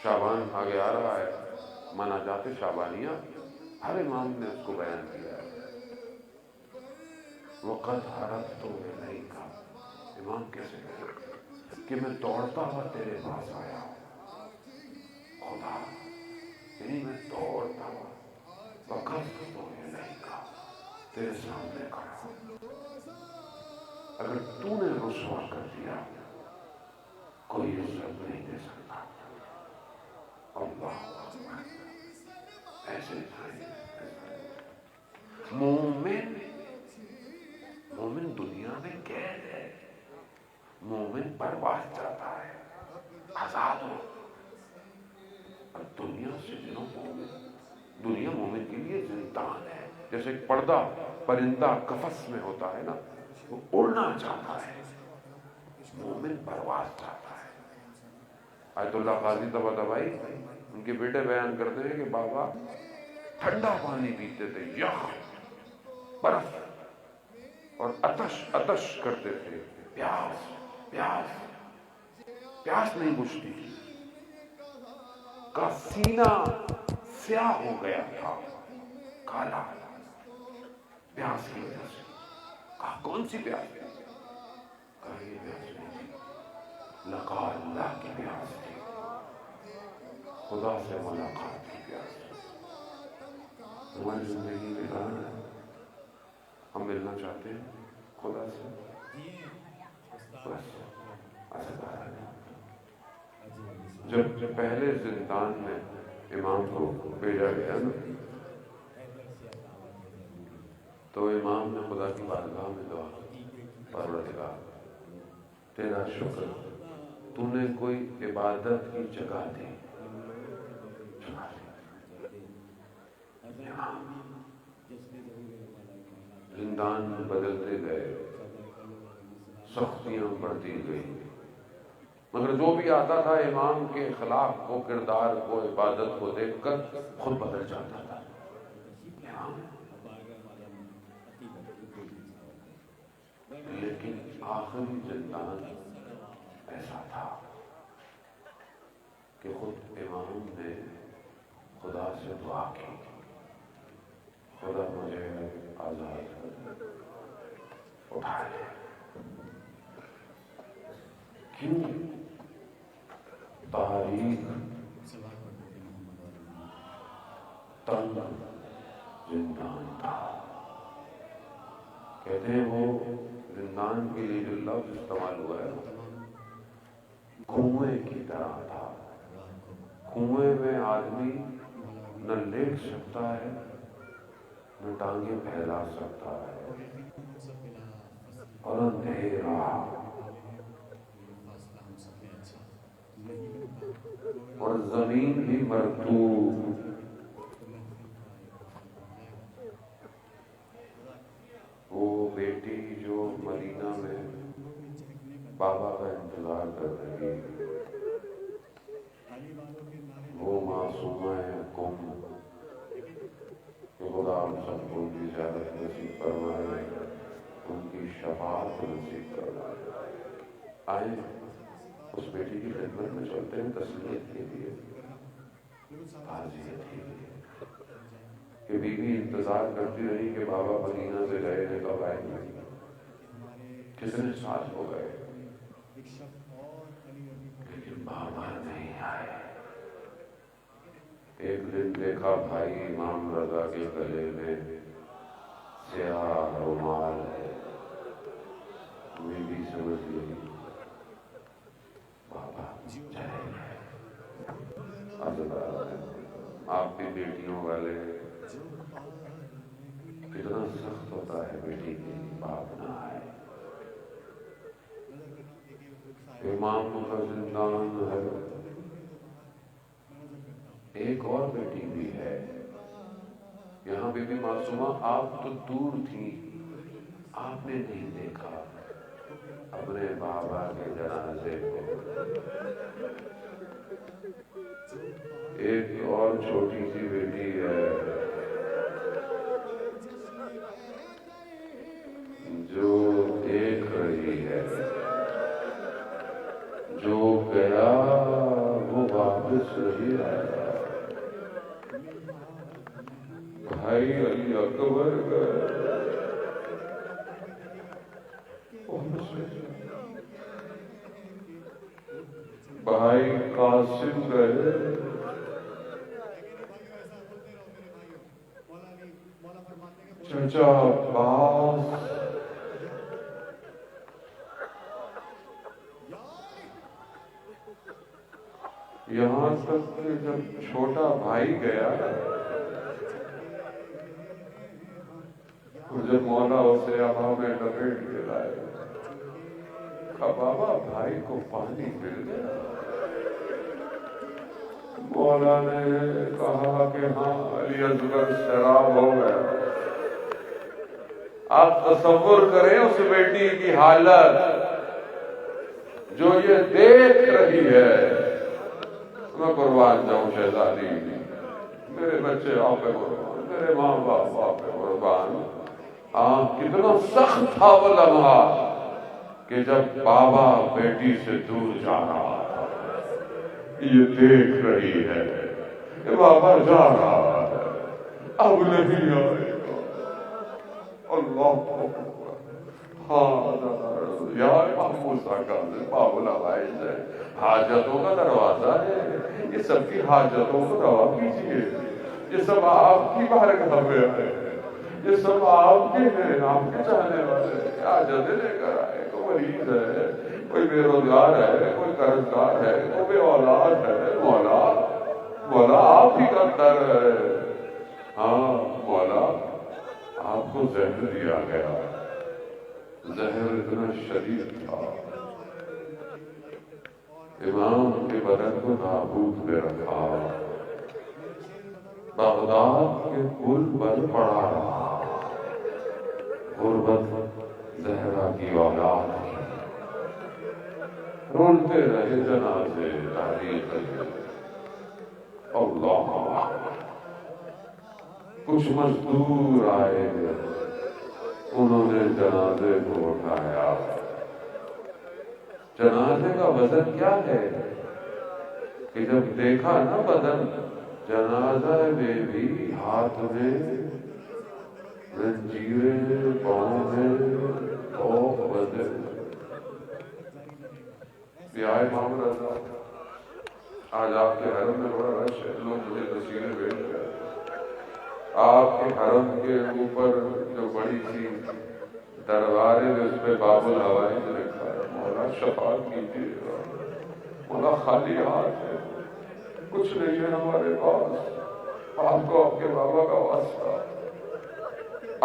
شعبان آگے آ رہا ہے، مناجات شعبانیہ ہر امام نے اس کو بیان کیا ہے۔ وقت حرت تو نہیں کا، امام کیسے کہے کہ میں دوڑتا ہوا تیرے پاس آیا ہوں خدا، یعنی میں دوڑتا ہوا، وقت تو نہیں کا، تیرے سامنے کھڑا ہوں۔ اگر تو نے رسوا کر دیا کوئی عزت نہیں دے سکتا۔ اللہ ایسے مومن دنیا میں قید ہے، مومن پرواز چاہتا ہے، آزاد ہو۔ اور دنیا سے جنوں مومن، دنیا مومن کے لیے زندان ہے، جیسے ایک پردہ پرندہ قفس میں ہوتا ہے نا، وہ اڑنا چاہتا ہے، مومن پرواز چاہتا ہے۔ آیت اللہ قاضی طباطبائی ان کے بیٹے بیان کرتے ہیں کہ بابا ٹھنڈا پانی پیتے تھے، یخ برف، اور عطش کرتے تھے، پیاس پیاس پیاس نہیں بجھتی تھی، کا سینہ سیاہ ہو گیا تھا، کالا، پیاس کی وجہ سے۔ کہا کون سی پیاس؟ کہا یہ پیاس نہیں تھی، لقا اللہ کی پیاس تھی، خدا سے ملاقات کی پیاس تھی۔ ہماری زندگی میں کہاں ہے؟ ہم ملنا چاہتے ہیں خدا سے، بس ایسا کہا ہے۔ جب پہلے زندان میں امام کو بھیجا گیا نا، تو امام نے خدا کی بارگاہ میں دعا کی، پروردگار تیرا شکر، تو نے کوئی عبادت کی جگہ دی۔ زندان میں بدلتے گئے، سختیاں بڑھتی گئی، مگر جو بھی آتا تھا امام کے اخلاق کو، کردار کو، عبادت کو دیکھ کر خود بدل جاتا تھا۔ لیکن آخری زندان ایسا تھا کہ خود امام نے خدا سے دعا کی، خدا مجھے آزاد اٹھا لے۔ کیوں؟ تاریخ تنگ زندان تھا۔ کہتے ہیں وہ زندان کے لیے جو لفظ استعمال ہوا ہے کنویں کی طرح تھا۔ کنویں میں آدمی نہ لیٹ سکتا ہے، نہ ٹانگیں پھیلا سکتا ہے، اور اندھیرا، اور زمین بھی مرطوب۔ وہ بیٹی جو مدینہ میں بابا کا انتظار کر رہی، وہ معصومہ کم، کہ خدا ہم سب کو بھی زیارت نصیب فرمائے، ان کی شفاعت نصیب فرمائے۔ آئیں اس بیٹی کی خدمت میں چلتے ہیں، تسلیت کے لیے، تعزیت کے لیے، کہ بی بی انتظار کرتی رہی کہ بابا مدینہ سے گئے ہیں، کب آئیں گے، کتنے سال ہو گئے، لیکن بابا نہیں آئے۔ ایک دن دیکھا بھائی امام رضا کے گلے میں سیاہ رومال ہے، بی بی آپ بھی بیٹیوں والے، کتنا سخت ہوتا ہے بیٹی کے باپ نہ آئے۔ امام کا زندان ہے، ایک اور بیٹی بھی ہے، یہاں بی بی معصومہ آپ تو دور تھی، آپ نے نہیں دیکھا اپنے بابا کے جنازے کو۔ ایک اور چھوٹی سی بیٹی ہے جو دیکھ رہی ہے، جو گیا وہ واپس نہیں آیا۔ بھائی علی اکبر گئے، بھائی قاسم گئے، چچا عباس، یہاں تک کہ جب چھوٹا بھائی گیا تو جب مولا اسے ابا میں لپیٹ کے لائے، کہا بابا بھائی کو پانی مل گیا۔ مولا نے کہا کہ ہاں علی اصغر سیراب ہو گیا۔ آپ تصور کریں اس بیٹی کی حالت جو یہ دیکھ رہی ہے۔ میں قربان جاؤں شہزادی، میرے بچے آپ پہ قربان، میرے ماں باپ آپ پہ قربان۔ کتنا سخت تھا وہ لمحہ کہ جب بابا بیٹی سے دور جا رہا تھا، یہ دیکھ رہی ہے کہ بابا جا رہا ہے، اب نہیں آئے گا۔ اللہ یا امام موسیٰ کا باب العوائز ہے، حاجتوں کا دروازہ ہے، یہ سب کی حاجتوں کو روا کیجئے، یہ سب آپ کی بارگاہ میں آئے ہیں، یہ سب آپ کے ہیں، آپ کے چاہنے والے ہیں، حاجتیں لے کر آئے، کوئی مریض ہے، کوئی بے روزگار ہے، کوئی قرضدار ہے، کوئی بے اولاد ہے، مولا آپ ہی کا در ہے۔ ہاں مولا آپ کو زہر دیا گیا، زہر اتنا شدید تھا، امام کے بدن کو تابوت میں رکھا، بغداد کے پل پر پڑا رہا، غربت زہرا کی اولاد کی، رولتے رہے جنازے تاریخ۔ اللہ کچھ مزدور آئے، انہوں نے جنازے کو اٹھایا۔ جنازے کا وزن کیا ہے کہ جب دیکھا نا بدن، جنازہ میں بھی ہاتھ میں زنجیریں، پاؤں میں اوک بندے۔ بیائے امام رضا، آج آپ کے حرم میں بڑا رش ہے، لوگ مجھے تصویریں بھیج رہے ہیں۔ آپ کے حرم کے اوپر جو بڑی سی دربار ہے اس پہ باب العوائز لکھا ہے، مولا شفاعت کیجیے، مولا خالی ہاتھ ہے، کچھ نہیں ہے ہمارے پاس، آپ کو آپ کے بابا کا واسطہ۔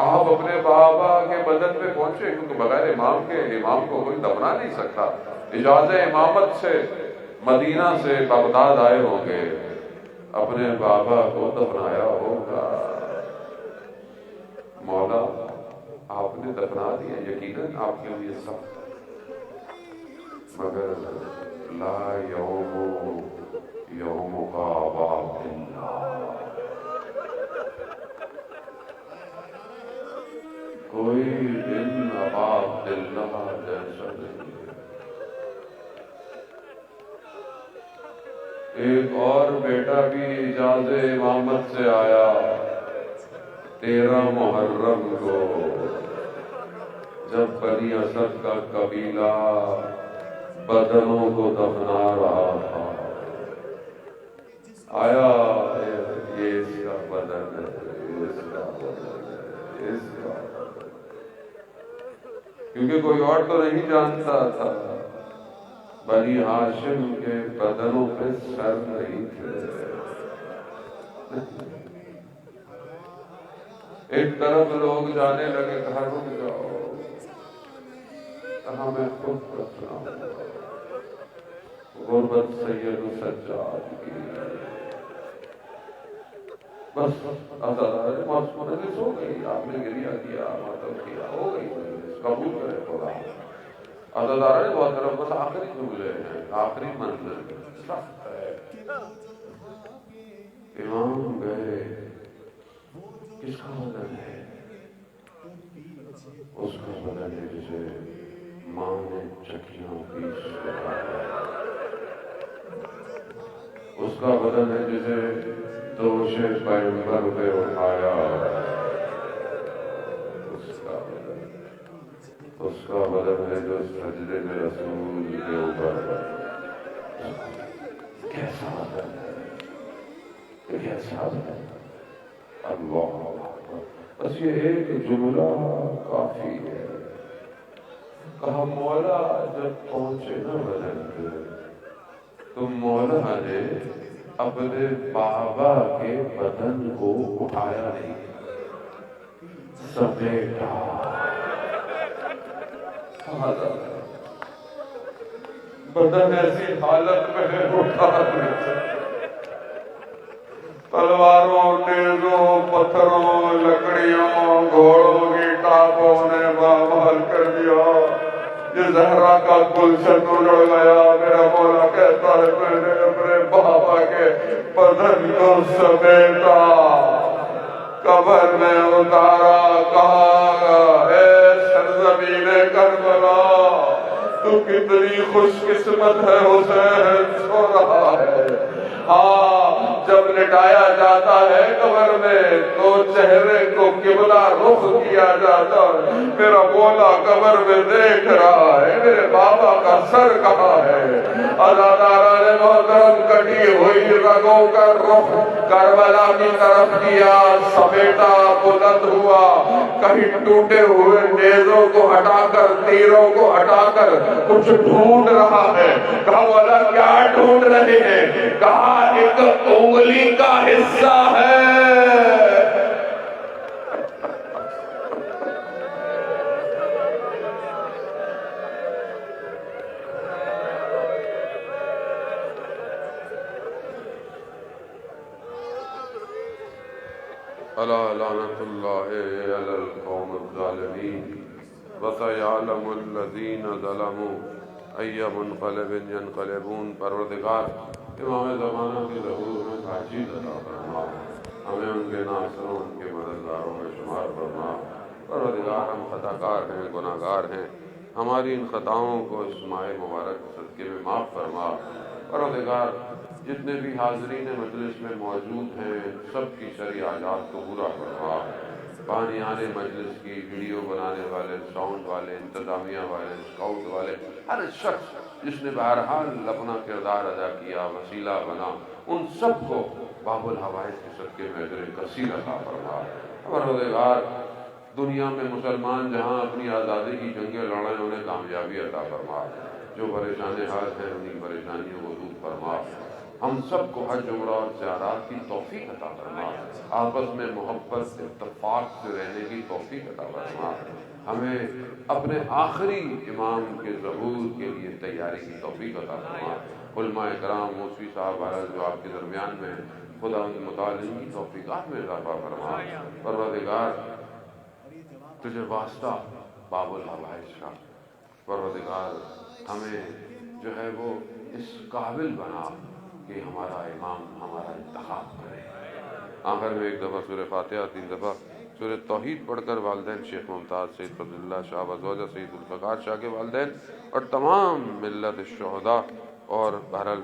آپ اپنے بابا کے بدن پہ پہنچے، کیونکہ بغیر امام کے امام کو کوئی دفنا نہیں سکتا، اجازت امامت سے مدینہ سے بغداد آئے ہوں گے، اپنے بابا کو دفنایا ہوگا۔ مولا آپ نے دفنا دیا، یقیناً آپ کے لیے سخت، مگر لا یوم کا آباد اللہ، کوئی دن آباد اللہ جیسا نہیں ہے۔ ایک اور بیٹا بھی اجازت امامت سے آیا 13 محرم کو، جب بنی اسد کا قبیلہ بدنوں کو دفنا رہا تھا، آیا یہ اس کا بدن ہے، اس کا بدن ہے، اس کا بدن ہے، کیونکہ کوئی اور تو نہیں جانتا تھا، بنی ہاشم کے بدنوں پہ سر نہیں تھے، ایک طرف لوگ جانے لگے، کہا رک جاؤ، کہا میں خود رکھنا ہوں، غربت سید و سجاد کی، بس آزادار مجلس ہو گئی، آپ نے گریہ کیا، ماتم کیا، ہو گئی مجلس، قبول کرے خدا۔ آزادار محترم بس آخری جملے ہیں، آخری منزل سخت ہے۔ امام گئے، کس کا بدن ہے؟ اس کا بدن ہے جسے ماں نے چکیاں پیس رکھا ہے، اس کا بدن ہے جسے دوش پیغمبر پہ اٹھایا، اس کا بدن ہے جو سجدے میں رسول کے اوپر ہے۔ کیسا بدن ہے، کیسا بدن ہے، اللہ اکبر۔ بس یہ ایک جملہ کافی ہے۔ کہا مولا جب پہنچے نا بدن پہ تو مولا نے اپنے بابا کے بدن کو اٹھایا نہیں، سمیٹا۔ بدن ایسی حالت میں ہے اٹھا نہیں سکتا، تلواروں، نیزوں، پتھروں، لکڑیوں، گھوڑوں کی ٹاپوں نے بامال کر دیا، یہ زہرا کا گلشن اجڑ گیا۔ میرا مولا کہتا ہے میں نے اپنے بابا کے بدن کو سمیٹا، قبر میں اتارا، کہا اے سرزمین کربلا تو کتنی خوش قسمت ہے، حسین سو رہا ہے۔ ہاں جب لٹایا جاتا ہے قبر میں تو چہرے کو قبلہ رخ کیا جاتا ہے، میرا مولا قبر میں دیکھ رہا ہے میرے بابا کا سر کہاں ہے۔ عزاداران محترم کٹی ہوئی رگوں کا رخ کربلا کی طرف کیا، سمیٹا، بلند ہوا، کہیں ٹوٹے ہوئے نیزوں کو ہٹا کر، تیروں کو ہٹا کر کچھ ڈھونڈ رہا ہے۔ کہا مولا کیا ڈھونڈ رہے ہیں؟ کہا ایک انگلی کا حصہ ہے۔ الا لعنت اللہ علی القوم الظالمین وسیعلم الذین ظلموا ای منقلب ینقلبون۔ پروردگار امام زمانہ کی ظہور میں تاجیل عطا فرما، ہمیں ان کے ناصروں، ان کے مددگاروں میں شمار فرما۔ پروردگار ہم خطاکار ہیں، گناہ گار ہیں، ہماری ان خطاؤں کو اس ماہ مبارک کے صدقے میں معاف فرما۔ پروردگار جتنے بھی حاضرین مجلس میں موجود ہیں سب کی شرعی حاجات کو پورا فرما۔ پانی آنے مجلس کی، ویڈیو بنانے والے، ساؤنڈ والے، انتظامیہ والے، اسکاؤٹ والے، ہر شخص جس نے بہرحال اپنا کردار ادا کیا، وسیلہ بنا، ان سب کو باب الحوائج کے صدقے میں اجر کثیر عطا فرما۔ پروردگار دنیا میں مسلمان جہاں اپنی آزادی کی جنگیں لڑیں انہیں کامیابی عطا فرما، جو پریشان حال ہیں انہیں پریشانیوں کو دور فرما۔ ہم سب کو حج، عمرہ اور زیارات کی توفیق عطا فرما، آپس میں محبت، اتفاق سے رہنے کی توفیق عطا فرما۔ ہمیں اپنے آخری امام کے ظہور کے لیے تیاری کی توفیق عطا فرما۔ علماء کرام، موسوی صاحب حضرات جو آپ کے درمیان میں خدا ان کے مطالعے کی توفیقات میں اضافہ فرما۔ پروردگار تجھے واسطہ باب الحوائج کا، پروردگار ہمیں جو ہے وہ اس قابل بنا کہ ہمارا امام ہمارا انتخاب کرے۔ آخر میں ایک دفعہ سورہ فاتحہ، 3 دفعہ سورہ توحید پڑھ کر والدین شیخ ممتاز سید فضل اللہ شاہ وزوجہ سید الفقار شاہ کے والدین اور تمام ملت الشہداء اور بہرحال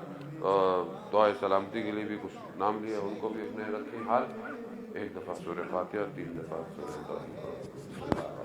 دعائے سلامتی کے لیے بھی کچھ نام لیا، ان کو بھی اپنے رکھیں حال۔ ایک دفعہ سورہ فاتحہ، 3 دفعہ سورہ توحید۔